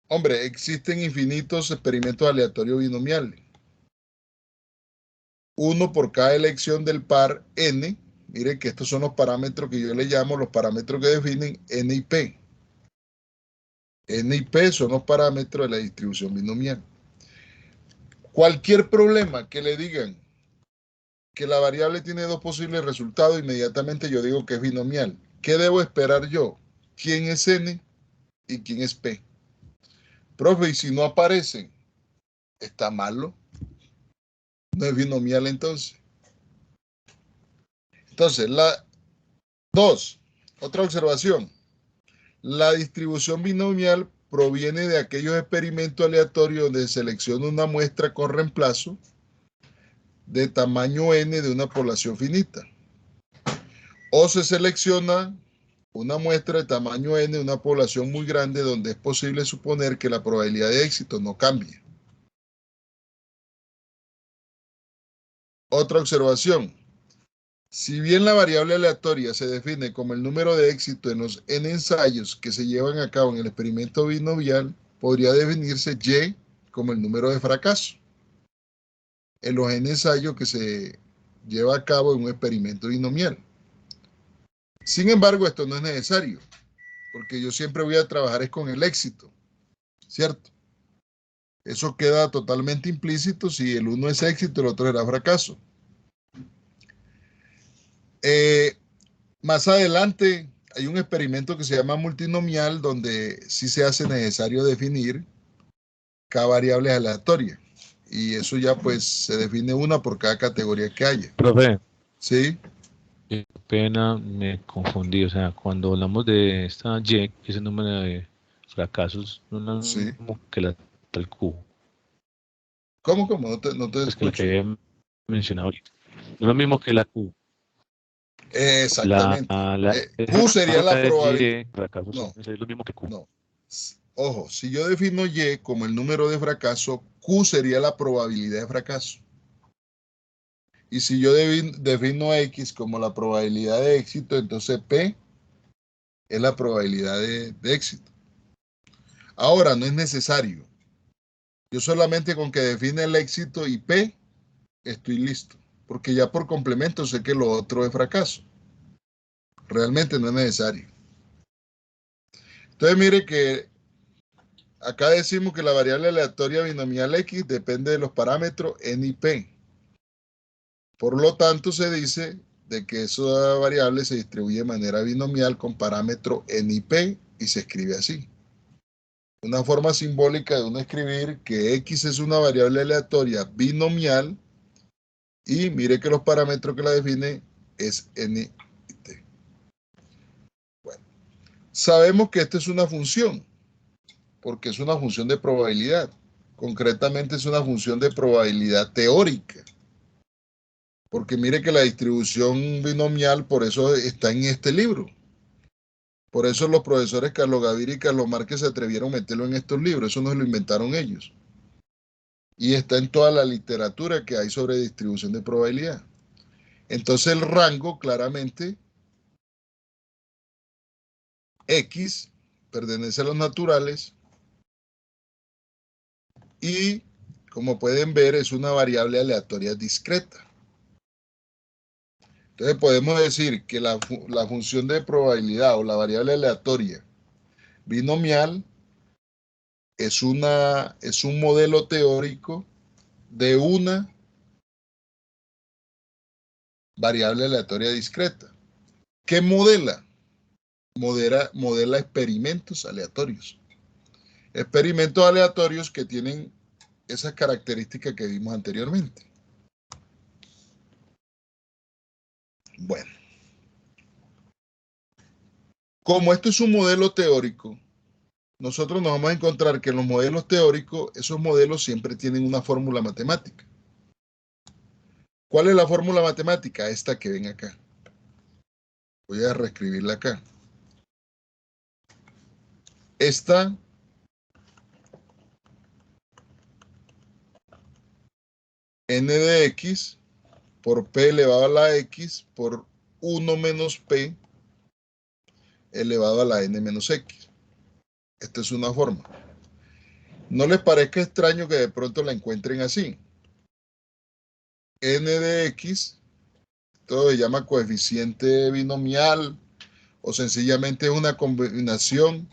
hombre, existen infinitos experimentos aleatorios binomiales. Uno por cada elección del par n. Mire que estos son los parámetros que yo le llamo los parámetros que definen n y p. N y P son los parámetros de la distribución binomial. Cualquier problema que le digan que la variable tiene dos posibles resultados, inmediatamente yo digo que es binomial. ¿Qué debo esperar yo? ¿Quién es N y quién es P? Profe, y si no aparecen, ¿está malo? No es binomial entonces. Entonces, otra observación. La distribución binomial proviene de aquellos experimentos aleatorios donde se selecciona una muestra con reemplazo de tamaño n de una población finita. O se selecciona una muestra de tamaño n de una población muy grande donde es posible suponer que la probabilidad de éxito no cambie. Otra observación. Si bien la variable aleatoria se define como el número de éxito en los n ensayos que se llevan a cabo en el experimento binomial, podría definirse y como el número de fracaso en los n ensayos que se lleva a cabo en un experimento binomial. Sin embargo, esto no es necesario, porque yo siempre voy a trabajar con el éxito, ¿cierto? Eso queda totalmente implícito si el uno es éxito, el otro era fracaso. Más adelante hay un experimento que se llama multinomial, donde sí se hace necesario definir cada variable aleatoria. Y eso ya pues se define una por cada categoría que haya. Profe, ¿Sí? qué pena, me confundí. O sea, cuando hablamos de esta Y, que es el número de fracasos, no es lo Sí. mismo que la del Q. ¿Cómo? No te Es que la escucho. que había mencionado ahorita. No es lo mismo que la Q. Exactamente. La Q sería la probabilidad. Y, fracasos No, es lo mismo que Q. no. Ojo, si yo defino Y como el número de fracaso, Q sería la probabilidad de fracaso. Y si yo defino X como la probabilidad de éxito, entonces P es la probabilidad de éxito. Ahora, no es necesario. Yo solamente con que define el éxito y P, estoy listo. Porque ya por complemento sé que lo otro es fracaso. Realmente no es necesario. Entonces mire que acá decimos que la variable aleatoria binomial X depende de los parámetros N y P. Por lo tanto, se dice de que esa variable se distribuye de manera binomial con parámetro N y P y se escribe así. Una forma simbólica de uno escribir que X es una variable aleatoria binomial y mire que los parámetros que la definen es N y T. Bueno, sabemos que esta es una función porque es una función de probabilidad. Concretamente es una función de probabilidad teórica. Porque mire que la distribución binomial por eso está en este libro. Por eso los profesores Carlos Gaviria y Carlos Márquez se atrevieron a meterlo en estos libros. Eso no se lo inventaron ellos. Y está en toda la literatura que hay sobre distribución de probabilidad. Entonces el rango claramente X pertenece a los naturales y como pueden ver es una variable aleatoria discreta. Entonces podemos decir que la función de probabilidad o la variable aleatoria binomial es un modelo teórico de una variable aleatoria discreta. ¿Qué modela? Modela experimentos aleatorios. Experimentos aleatorios que tienen esas características que vimos anteriormente. Bueno. Como esto es un modelo teórico, nosotros nos vamos a encontrar que en los modelos teóricos, esos modelos siempre tienen una fórmula matemática. ¿Cuál es la fórmula matemática? Esta que ven acá. Voy a reescribirla acá. Esta n de x por p elevado a la x por 1 menos p elevado a la n menos x. Esta es una forma. No les parezca extraño que de pronto la encuentren así. N de x, todo se llama coeficiente binomial o sencillamente es una combinación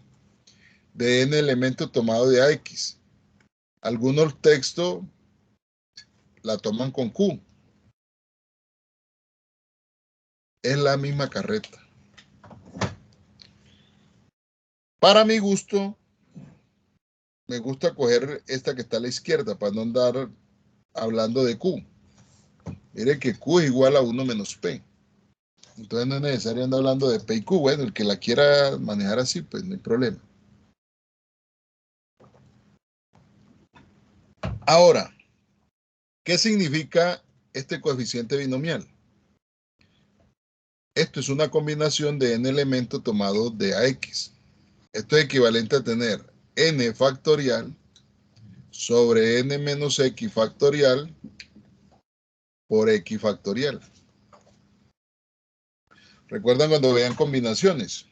de n elementos tomados de AX. Algunos textos la toman con Q. Es la misma carreta. Para mi gusto, me gusta coger esta que está a la izquierda para no andar hablando de Q. Mire que Q es igual a 1 menos P. Entonces no es necesario andar hablando de P y Q. Bueno, el que la quiera manejar así, pues no hay problema. Ahora, ¿qué significa este coeficiente binomial? Esto es una combinación de n elementos tomados de AX. Esto es equivalente a tener n factorial sobre n menos x factorial por x factorial. ¿Recuerdan cuando vean combinaciones?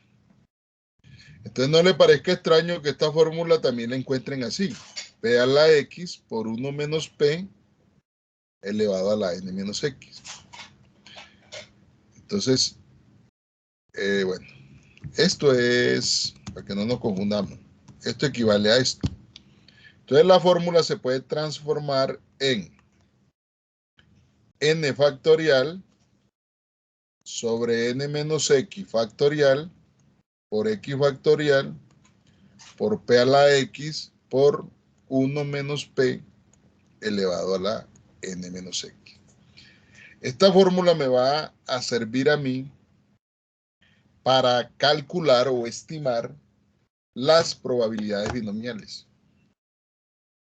Entonces no le parezca extraño que esta fórmula también la encuentren así. P a la x por 1 menos p elevado a la n menos x. Entonces, bueno, esto es, para que no nos confundamos, esto equivale a esto. Entonces la fórmula se puede transformar en n factorial sobre n menos x factorial por x factorial por p a la x por 1 menos p elevado a la n menos x. Esta fórmula me va a servir a mí para calcular o estimar las probabilidades binomiales.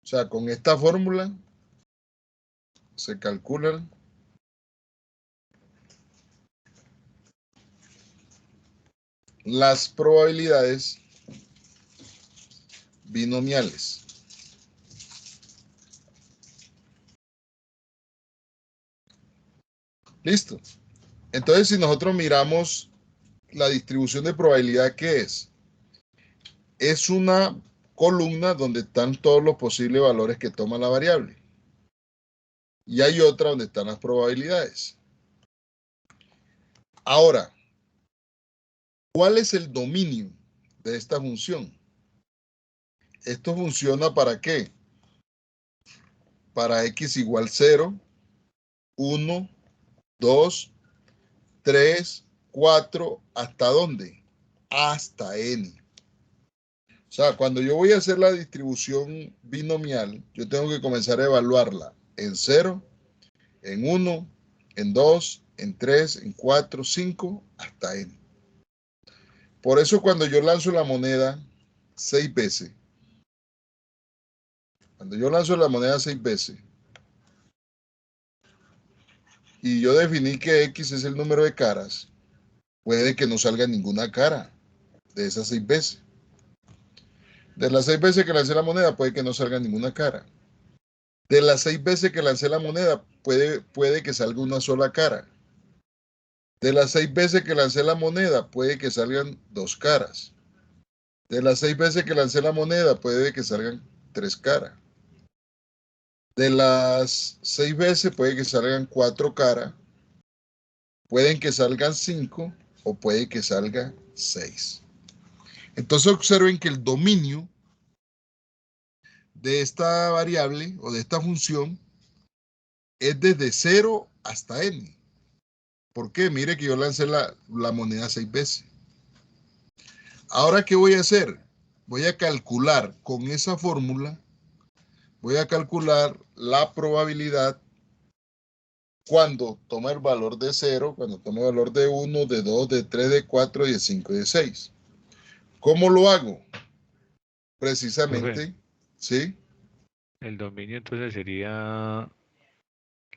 O sea, con esta fórmula se calculan las probabilidades binomiales. Listo. Entonces, si nosotros miramos la distribución de probabilidad, ¿qué es? Es una columna donde están todos los posibles valores que toma la variable. Y hay otra donde están las probabilidades. Ahora, ¿cuál es el dominio de esta función? ¿Esto funciona para qué? Para x igual 0, 1, 2, 3, 4, ¿hasta dónde? Hasta n. O sea, cuando yo voy a hacer la distribución binomial, yo tengo que comenzar a evaluarla en 0, en 1, en 2, en 3, en 4, 5, hasta n. Por eso cuando yo lanzo la moneda 6 veces, y yo definí que x es el número de caras, puede que no salga ninguna cara de esas 6 veces. De las 6 veces que lancé la moneda, puede que no salga ninguna cara. De las 6 veces que lancé la moneda, puede que salga una sola cara. De las 6 veces que lancé la moneda, puede que salgan 2 caras. De las 6 veces que lancé la moneda, puede que salgan 3 caras. De las 6 veces puede que salgan 4 caras. Pueden que salgan 5 o puede que salga 6. Entonces observen que el dominio de esta variable o de esta función es desde 0 hasta n. ¿Por qué? Mire que yo lancé la moneda 6 veces. Ahora, ¿qué voy a hacer? Voy a calcular con esa fórmula, voy a calcular la probabilidad cuando toma el valor de 0, cuando toma el valor de 1, de 2, de 3, de 4, de 5 y de 6. ¿Cómo lo hago? Precisamente, ¿sí? El dominio entonces sería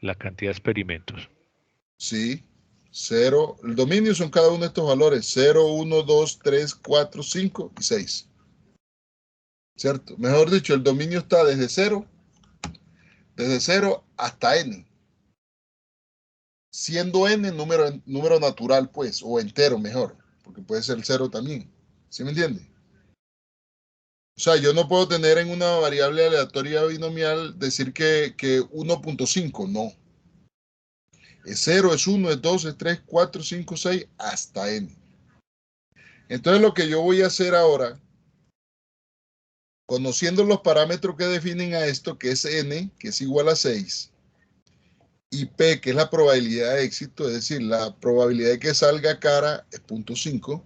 la cantidad de experimentos. Sí. 0. El dominio son cada uno de estos valores. 0, 1, 2, 3, 4, 5 y 6. ¿Cierto? Mejor dicho, el dominio está desde 0 hasta n. Siendo n número natural, pues, o entero mejor, porque puede ser 0 también. ¿Sí me entiende? O sea, yo no puedo tener en una variable aleatoria binomial decir que 1.5, no. Es 0, es 1, es 2, es 3, 4, 5, 6, hasta n. Entonces lo que yo voy a hacer ahora, conociendo los parámetros que definen a esto, que es n, que es igual a 6, y p, que es la probabilidad de éxito, es decir, la probabilidad de que salga cara es 0.5,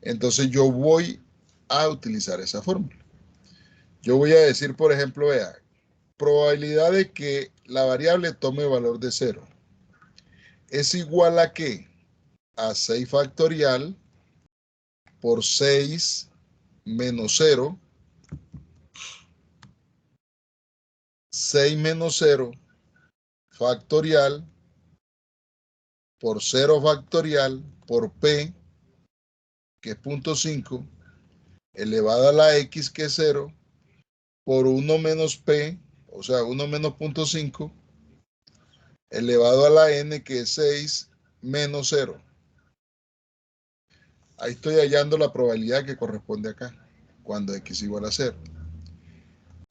entonces yo voy a utilizar esa fórmula. Yo voy a decir, por ejemplo, vea, probabilidad de que la variable tome valor de 0 es igual a ¿qué? A 6 factorial por 6 menos 0, 6 menos 0 factorial por 0 factorial por p, que es 0.5, elevado a la x, que es 0, por 1 menos p, o sea, 1 menos 0.5, elevado a la n, que es 6, menos 0. Ahí estoy hallando la probabilidad que corresponde acá, cuando x igual a 0.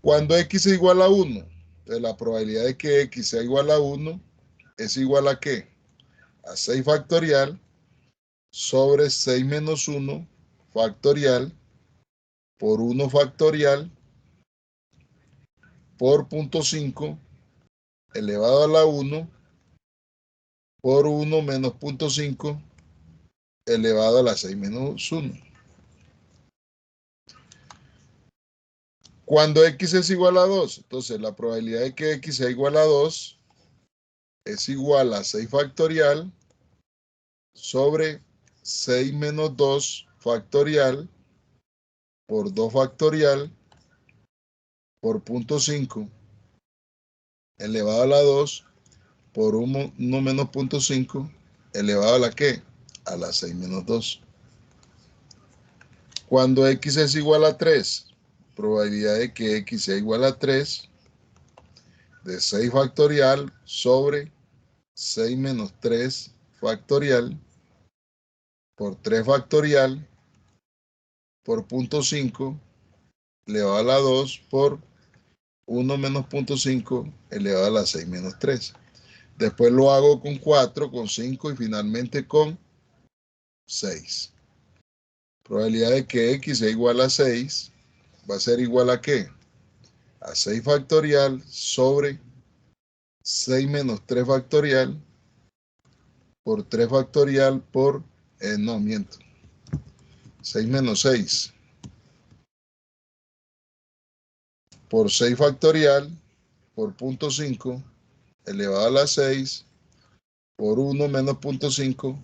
Cuando x es igual a 1, entonces la probabilidad de que x sea igual a 1 es igual a ¿qué? A 6 factorial sobre 6 menos 1 factorial por 1 factorial por 0.5 elevado a la 1 por 1 menos 0.5 elevado a la 6 menos 1. Cuando x es igual a 2, entonces la probabilidad de que x sea igual a 2 es igual a 6 factorial sobre 6 menos 2 factorial por 2 factorial por 0.5 elevado a la 2 por 1 menos 0.5 elevado a la ¿qué? A la 6 menos 2. Cuando x es igual a 3, probabilidad de que x sea igual a 3 de 6 factorial sobre 6 menos 3 factorial por 3 factorial por 0.5 elevado a la 2 por 1 menos 0.5 elevado a la 6 menos 3. Después lo hago con 4, con 5 y finalmente con 6. Probabilidad de que x sea igual a 6 va a ser igual a ¿qué? A 6 factorial sobre 6 menos 3 factorial por 3 factorial por, no, miento, 6 menos 6 por 6 factorial por 0.5 elevado a la 6 por 1 menos 0.5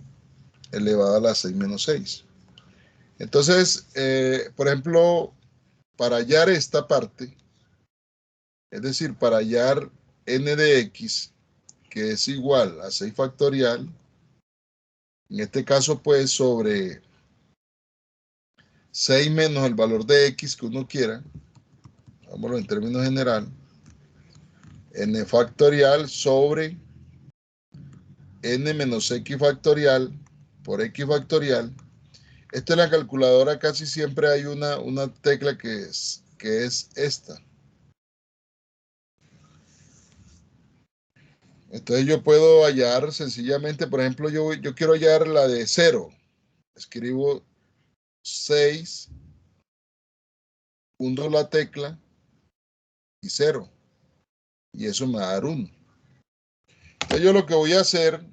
elevado a la 6 menos 6. Entonces, por ejemplo, para hallar esta parte, es decir, para hallar n de x, que es igual a 6 factorial, en este caso, pues, sobre 6 menos el valor de x que uno quiera, vámonos en términos general, n factorial sobre n menos x factorial por x factorial. Esto en la calculadora casi siempre hay una tecla que es esta. Entonces yo puedo hallar sencillamente, por ejemplo, yo quiero hallar la de 0. Escribo 6, hundo la tecla y 0. Y eso me va a dar 1. Entonces yo lo que voy a hacer,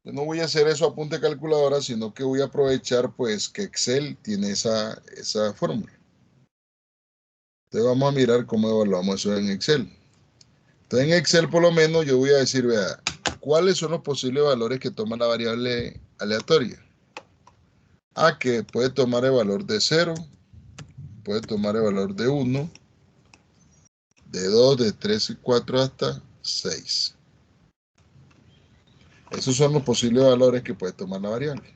yo no voy a hacer eso a punta de calculadora, sino que voy a aprovechar pues que Excel tiene esa fórmula. Entonces vamos a mirar cómo evaluamos eso en Excel. Entonces en Excel por lo menos yo voy a decir, vea, ¿cuáles son los posibles valores que toma la variable aleatoria? Que puede tomar el valor de 0, puede tomar el valor de 1, de 2, de 3 y 4 hasta 6. Esos son los posibles valores que puede tomar la variable.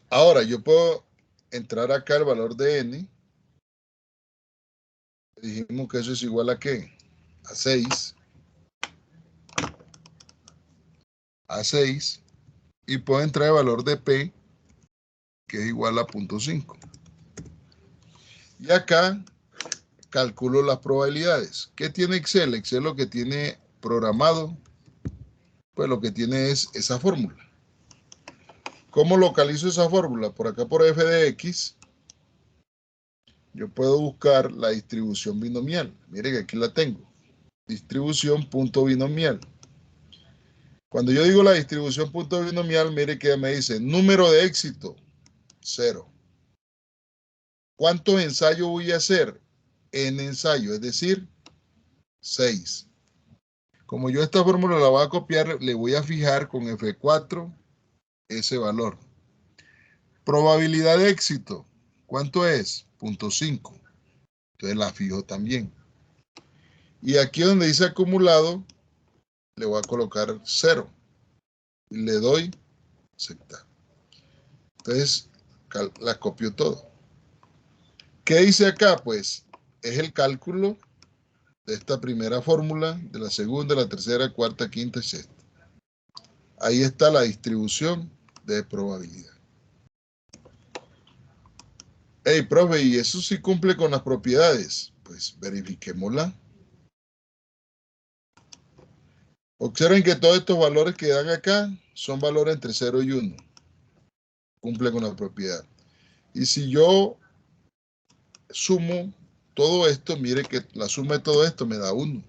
Ahora, yo puedo entrar acá el valor de n. Dijimos que eso es igual a ¿qué? A 6. A 6. Y puedo entrar el valor de p, que es igual a 0.5. Y acá calculo las probabilidades. ¿Qué tiene Excel? Excel lo que tiene programado, pues lo que tiene es esa fórmula. ¿Cómo localizo esa fórmula? Por acá por f de x, yo puedo buscar la distribución binomial. Mire que aquí la tengo. Distribución punto binomial. Cuando yo digo la distribución punto binomial, mire que me dice número de éxito, 0. ¿Cuántos ensayos voy a hacer? N ensayos, es decir, 6. Como yo esta fórmula la voy a copiar, le voy a fijar con F4 ese valor. Probabilidad de éxito, ¿cuánto es? 0.5. Entonces la fijo también. Y aquí donde dice acumulado, le voy a colocar 0. Y le doy aceptar. Entonces la copio todo. ¿Qué hice acá? Pues es el cálculo de esta primera fórmula, de la segunda, la tercera, cuarta, quinta y sexta. Ahí está la distribución de probabilidad. Hey, profe, ¿y eso sí cumple con las propiedades? Pues verifiquémosla. Observen que todos estos valores que dan acá son valores entre 0 y 1. Cumple con la propiedad. Y si yo sumo todo esto, mire que la suma de todo esto me da 1.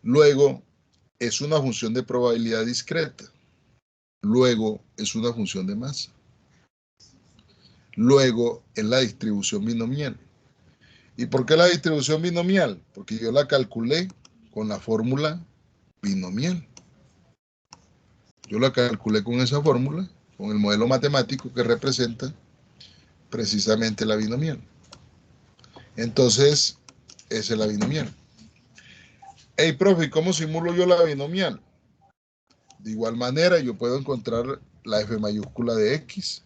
Luego, es una función de probabilidad discreta. Luego, es una función de masa. Luego, es la distribución binomial. ¿Y por qué la distribución binomial? Porque yo la calculé con la fórmula binomial. Yo la calculé con esa fórmula, con el modelo matemático que representa precisamente la binomial. Entonces, esa es la binomial. Hey, profe, ¿y cómo simulo yo la binomial? De igual manera, yo puedo encontrar la f mayúscula de x.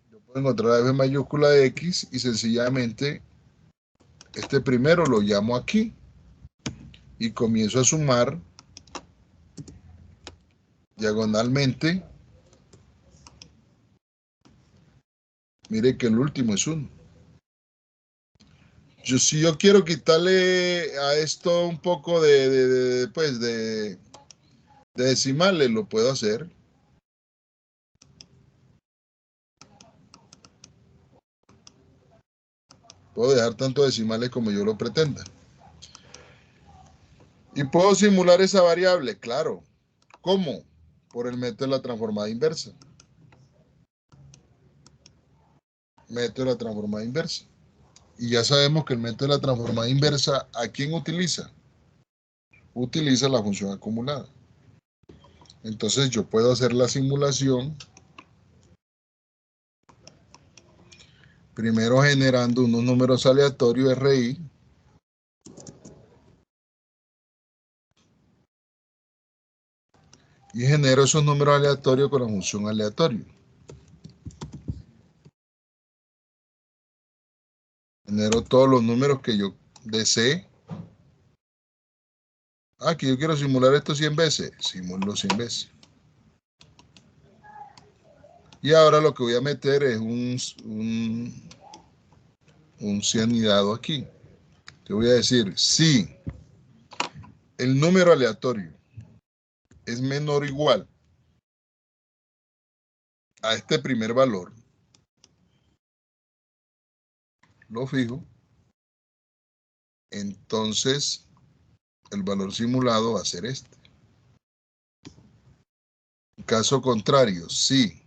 Yo puedo encontrar la f mayúscula de x y sencillamente Este primero lo llamo aquí y comienzo a sumar diagonalmente. Mire que el último es 1. Si yo quiero quitarle a esto un poco de decimales, lo puedo hacer. Puedo dejar tantos decimales como yo lo pretenda. Y puedo simular esa variable, claro. ¿Cómo? Por el método de la transformada inversa. Método de la transformada inversa. Y ya sabemos que el método de la transformada inversa, ¿a quién utiliza? Utiliza la función acumulada. Entonces yo puedo hacer la simulación primero generando unos números aleatorios RI y genero esos números aleatorios con la función aleatorio. Genero todos los números que yo desee. Que yo quiero simular esto 100 veces. Simulo 100 veces. Y ahora lo que voy a meter es un cianidado aquí. Te voy a decir, si el número aleatorio es menor o igual a este primer valor, lo fijo, entonces el valor simulado va a ser este. En caso contrario, si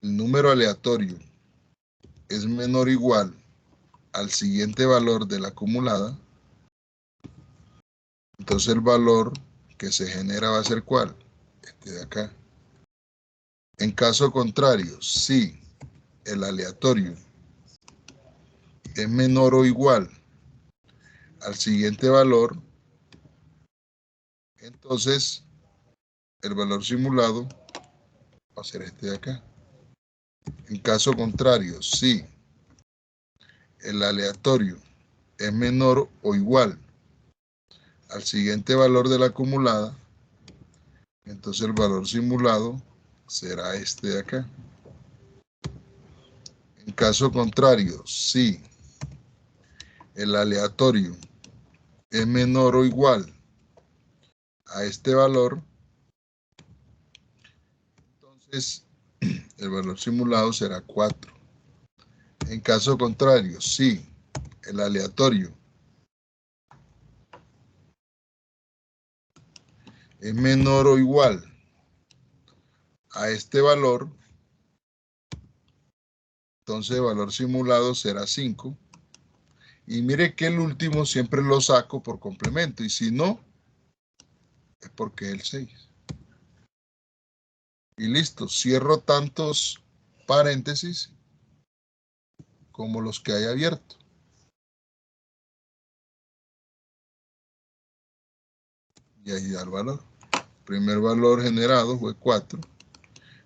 el número aleatorio es menor o igual al siguiente valor de la acumulada, entonces el valor que se genera va a ser ¿cuál? Este de acá. En caso contrario, si el aleatorio es menor o igual al siguiente valor, entonces el valor simulado va a ser este de acá. En caso contrario, si el aleatorio es menor o igual al siguiente valor de la acumulada, entonces el valor simulado será este de acá. En caso contrario, si el aleatorio es menor o igual a este valor, entonces el valor simulado será 4. En caso contrario, si el aleatorio es menor o igual a este valor, entonces el valor simulado será 5. Y mire que el último siempre lo saco por complemento, y si no, es porque es el 6. Y listo, cierro tantos paréntesis como los que hay abiertos. Y ahí da el valor. El primer valor generado fue 4.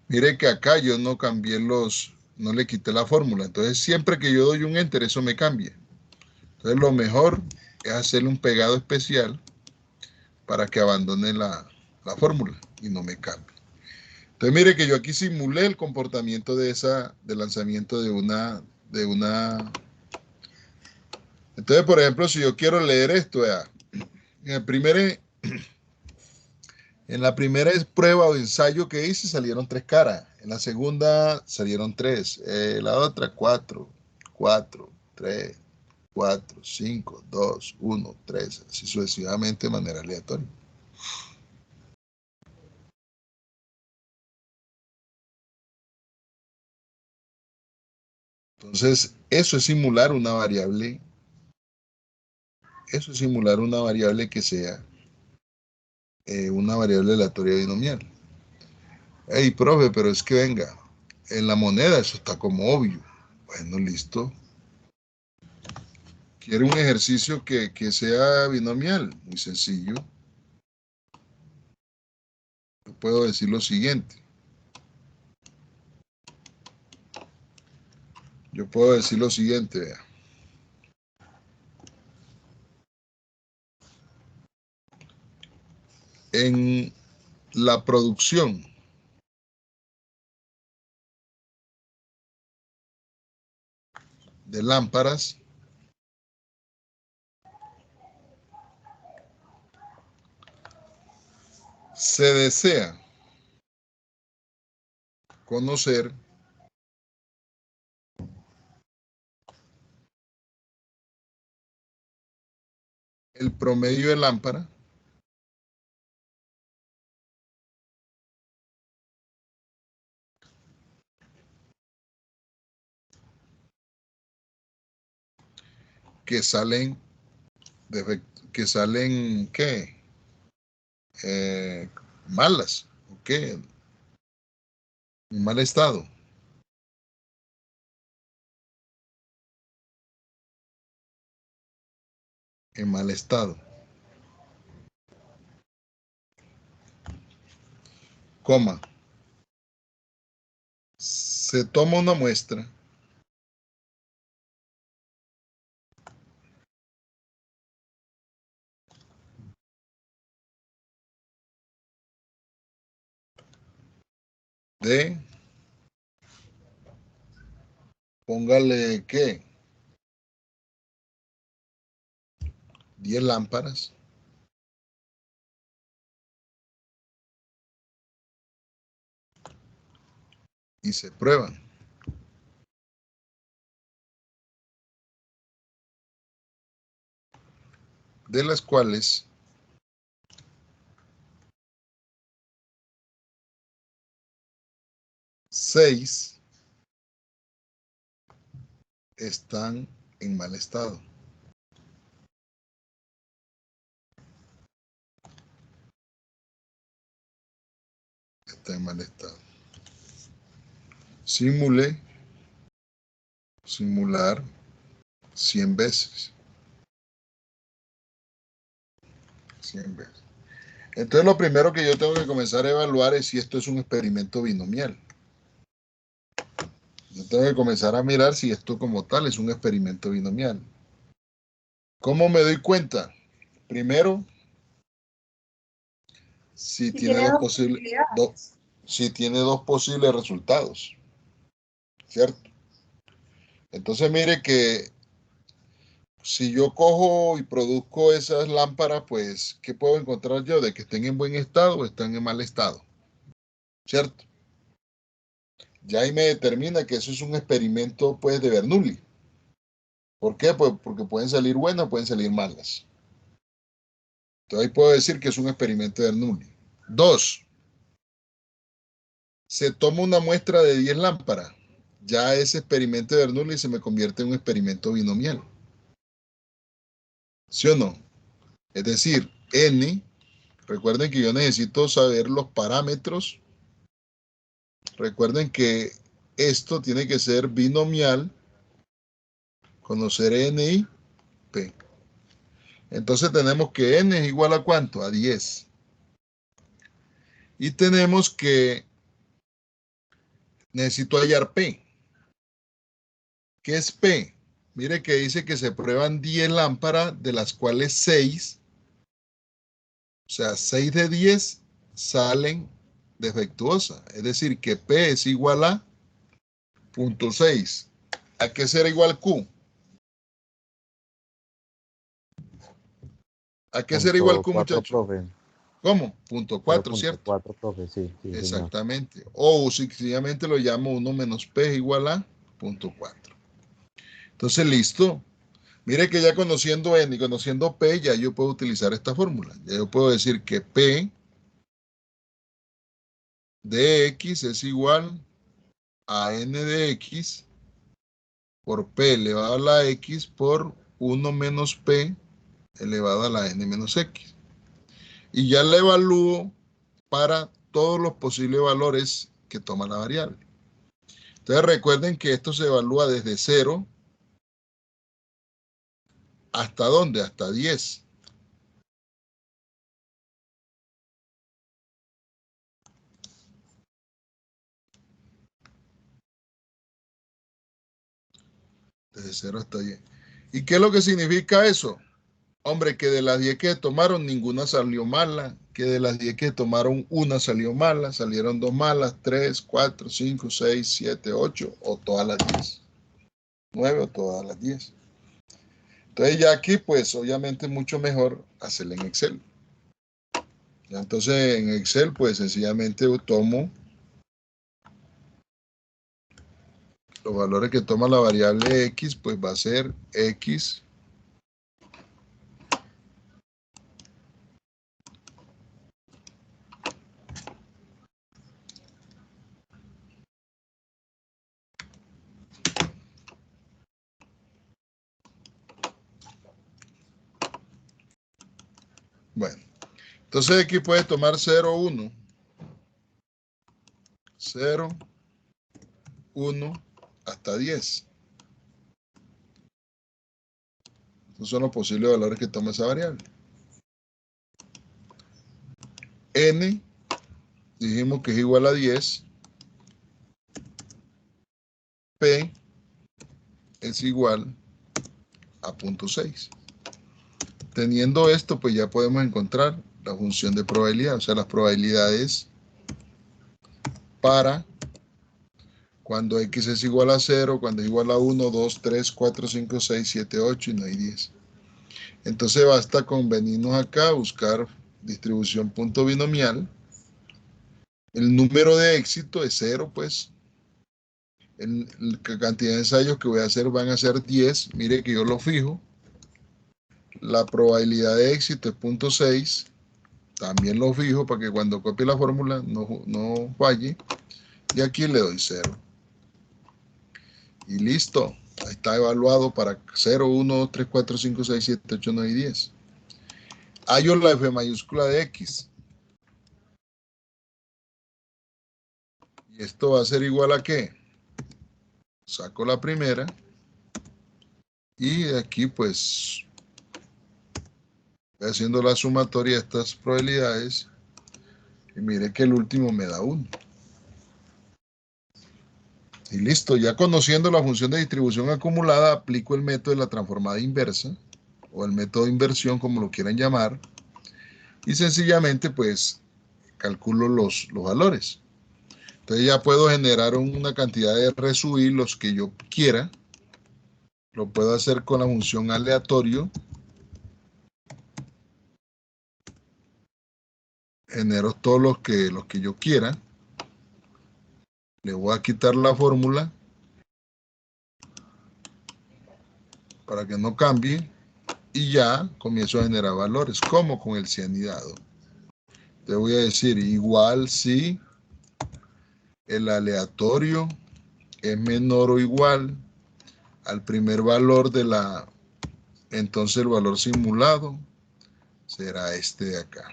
Mire que acá yo no cambié no le quité la fórmula. Entonces siempre que yo doy un enter, eso me cambia. Entonces lo mejor es hacerle un pegado especial para que abandone la fórmula y no me cambie. Entonces mire que yo aquí simulé el comportamiento de lanzamiento de una. Entonces, por ejemplo, si yo quiero leer esto, en la primera prueba o ensayo que hice salieron 3 caras. En la segunda salieron 3. La otra 4, 4, 3, 4, 5, 2, 1, 3. Así sucesivamente de manera aleatoria. Entonces, eso es simular una variable. Eso es simular una variable que sea una variable aleatoria binomial. Hey, profe, pero es que venga, en la moneda eso está como obvio. Bueno, listo. ¿Quiere un ejercicio que sea binomial? Muy sencillo. Yo puedo decir lo siguiente. Vea. en la producción de lámparas se desea conocer el promedio de lámpara que salen ¿qué? Malas, ¿qué? En mal estado. En mal estado. Coma. Se toma una muestra de, póngale, ¿qué? 10 lámparas. Y se prueban. De las cuales seis están en mal estado. Está en mal estado. Simular 100 veces. 100 veces. Entonces lo primero que yo tengo que comenzar a evaluar es si esto es un experimento binomial. Yo tengo que comenzar a mirar si esto como tal es un experimento binomial. ¿Cómo me doy cuenta? Primero, si tiene dos posibles resultados, ¿cierto? Entonces mire que si yo cojo y produzco esas lámparas, pues, ¿qué puedo encontrar yo? De que estén en buen estado o están en mal estado, ¿cierto? Ya ahí me determina que eso es un experimento, pues, de Bernoulli. ¿Por qué? Pues porque pueden salir buenas, pueden salir malas. Entonces ahí puedo decir que es un experimento de Bernoulli. 2. Se toma una muestra de 10 lámparas. Ya ese experimento de Bernoulli se me convierte en un experimento binomial. ¿Sí o no? Es decir, N, recuerden que yo necesito saber los parámetros. Recuerden que esto tiene que ser binomial, conocer N y P. Entonces tenemos que N es igual a ¿cuánto? A 10. Y tenemos que necesito hallar P. ¿Qué es P? Mire que dice que se prueban 10 lámparas, de las cuales 6, o sea, 6 de 10 salen defectuosas. Es decir, que P es igual a 0.6. ¿A qué será igual Q? ¿A qué será igual Q, muchachos? ¿Cómo? 0.4, ¿cierto? 4, profe, sí, Exactamente. Señor. O sencillamente lo llamo 1 menos P es igual a 0.4. Entonces, listo. Mire que ya conociendo N y conociendo P, ya yo puedo utilizar esta fórmula. Ya yo puedo decir que P de X es igual a N de X por P elevado a la X por 1 menos P elevado a la N menos X. Y ya la evalúo para todos los posibles valores que toma la variable. Entonces recuerden que esto se evalúa desde 0 ¿hasta dónde? Hasta 10. Desde 0 hasta 10. ¿Y qué es lo que significa eso? Hombre, que de las 10 que tomaron, ninguna salió mala, que de las 10 que tomaron, una salió mala, salieron 2 malas, 3, 4, 5, 6, 7, 8 o todas las 10. 9 o todas las 10. Entonces ya aquí, pues obviamente es mucho mejor hacerlo en Excel. Ya, entonces en Excel, pues sencillamente tomo los valores que toma la variable X, pues va a ser X bueno, entonces aquí puede tomar 0, 1. 0, 1, hasta 10. Estos son los posibles valores que toma esa variable. N, dijimos que es igual a 10. P es igual a 0.6. Teniendo esto, pues ya podemos encontrar la función de probabilidad, o sea, las probabilidades para cuando X es igual a 0, cuando es igual a 1, 2, 3, 4, 5, 6, 7, 8 y no hay 10. Entonces basta con venirnos acá a buscar distribución punto binomial. El número de éxito es 0, pues. La cantidad de ensayos que voy a hacer van a ser 10. Mire que yo lo fijo. La probabilidad de éxito es 0.6. También lo fijo para que cuando copie la fórmula no falle. Y aquí le doy 0. Y listo. Ahí está evaluado para 0, 1, 2, 3, 4, 5, 6, 7, 8, 9 y 10. Hallo la F mayúscula de X. Y esto va a ser igual a ¿qué? Saco la primera. Y aquí pues voy haciendo la sumatoria de estas probabilidades. Y mire que el último me da 1. Y listo, ya conociendo la función de distribución acumulada, aplico el método de la transformada inversa, o el método de inversión, como lo quieran llamar, y sencillamente pues calculo los valores. Entonces ya puedo generar una cantidad de R los que yo quiera. Lo puedo hacer con la función aleatorio. Genero todos los que yo quiera. Le voy a quitar la fórmula para que no cambie. Y ya comienzo a generar valores, como con el cianidado. Te voy a decir igual si el aleatorio es menor o igual al primer valor de la, entonces el valor simulado será este de acá.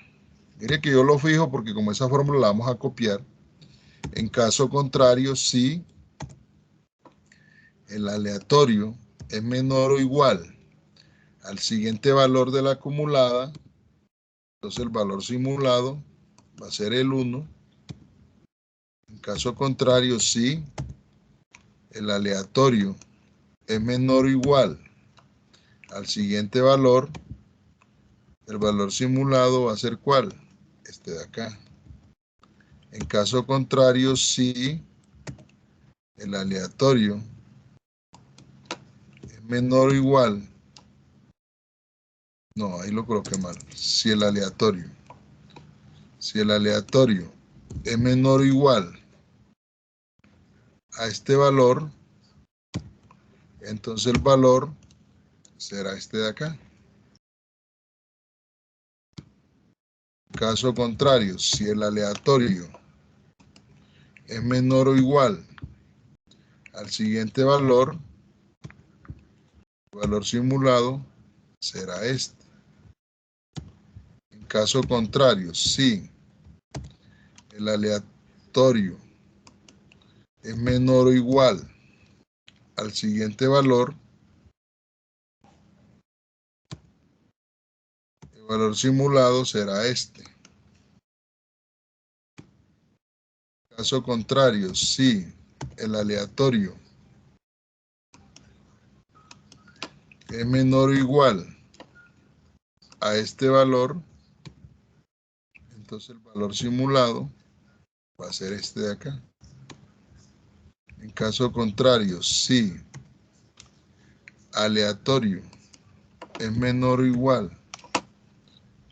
Mire que yo lo fijo porque como esa fórmula la vamos a copiar. En caso contrario, si el aleatorio es menor o igual al siguiente valor de la acumulada, entonces el valor simulado va a ser el 1. En caso contrario, si el aleatorio es menor o igual al siguiente valor, el valor simulado va a ser ¿cuál? Este de acá. En caso contrario, si el aleatorio es menor o igual, no, ahí lo coloqué mal. Si el aleatorio es menor o igual a este valor, entonces el valor será este de acá. Caso contrario, si el aleatorio es menor o igual al siguiente valor, el valor simulado será este. En caso contrario, si el aleatorio es menor o igual al siguiente valor, el valor simulado será este. Caso contrario, si el aleatorio es menor o igual a este valor, Entonces el valor simulado va a ser este de acá. En caso contrario, si aleatorio es menor o igual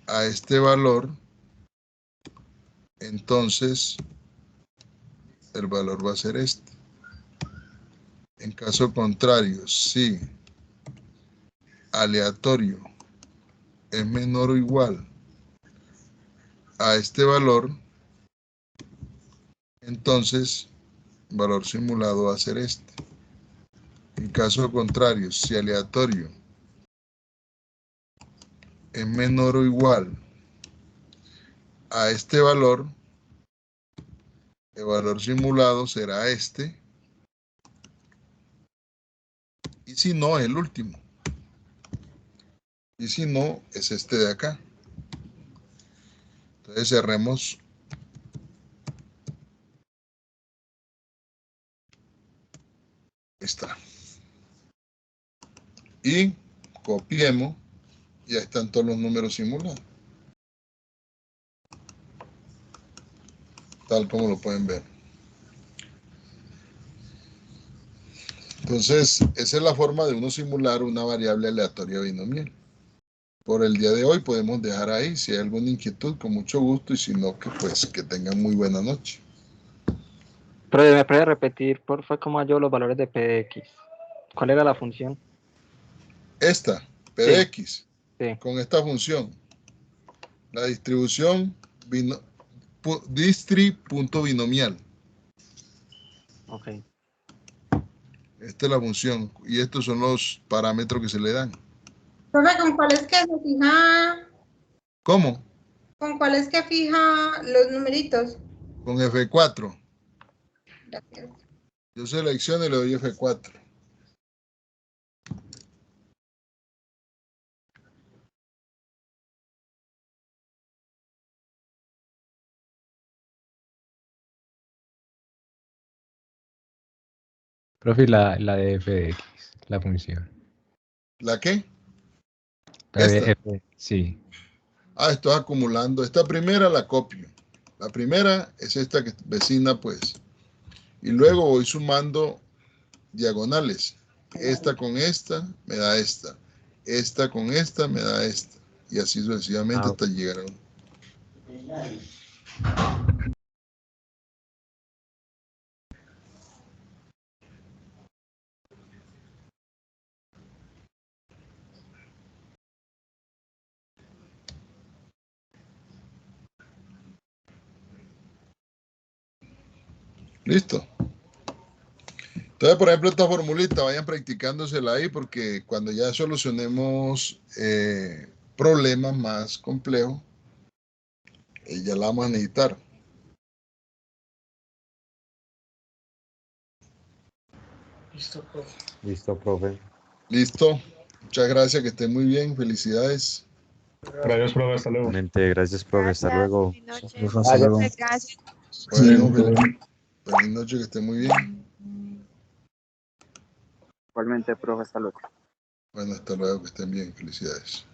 a este valor, entonces el valor va a ser este. En caso contrario, si aleatorio es menor o igual a este valor, entonces el valor simulado va a ser este. En caso contrario, si aleatorio es menor o igual a este valor, el valor simulado será este, y si no, es el último. Y si no, es este de acá. Entonces cerremos esta. Y copiemos, ya están todos los números simulados. Tal como lo pueden ver. Entonces, esa es la forma de uno simular una variable aleatoria binomial. Por el día de hoy podemos dejar ahí. Si hay alguna inquietud, con mucho gusto, y si no, que pues que tengan muy buena noche. Pero me puede repetir, por favor, cómo hallo los valores de P de X. ¿Cuál era la función? Esta, P de X, Sí. con esta función, la distribución distri.binomial. Ok. Esta es la función, y estos son los parámetros que se le dan. Profe, ¿con cuál es que se fija? ¿Cómo? ¿Con cuál es que fija los numeritos? Con F4. Gracias. Yo selecciono y le doy F4. Profe, la de f de x, la función. ¿La qué? La de Esta. f, sí. Ah, estoy acumulando. Esta primera la copio. La primera es esta que vecina, pues. Y luego voy sumando diagonales. Esta con esta me da esta. Esta con esta me da esta. Y así sucesivamente hasta llegar a uno. Listo. Entonces, por ejemplo, esta formulita, vayan practicándosela ahí porque cuando ya solucionemos problemas más complejos, ya la vamos a necesitar. Listo, profe. Listo. Muchas gracias, que estén muy bien. Felicidades. Gracias, profe. Hasta luego. Gracias, profe. Hasta luego. Hasta luego. Gracias. Bueno, feliz noche, que estén muy bien. Igualmente, profe, hasta luego. Bueno, hasta luego, que estén bien. Felicidades.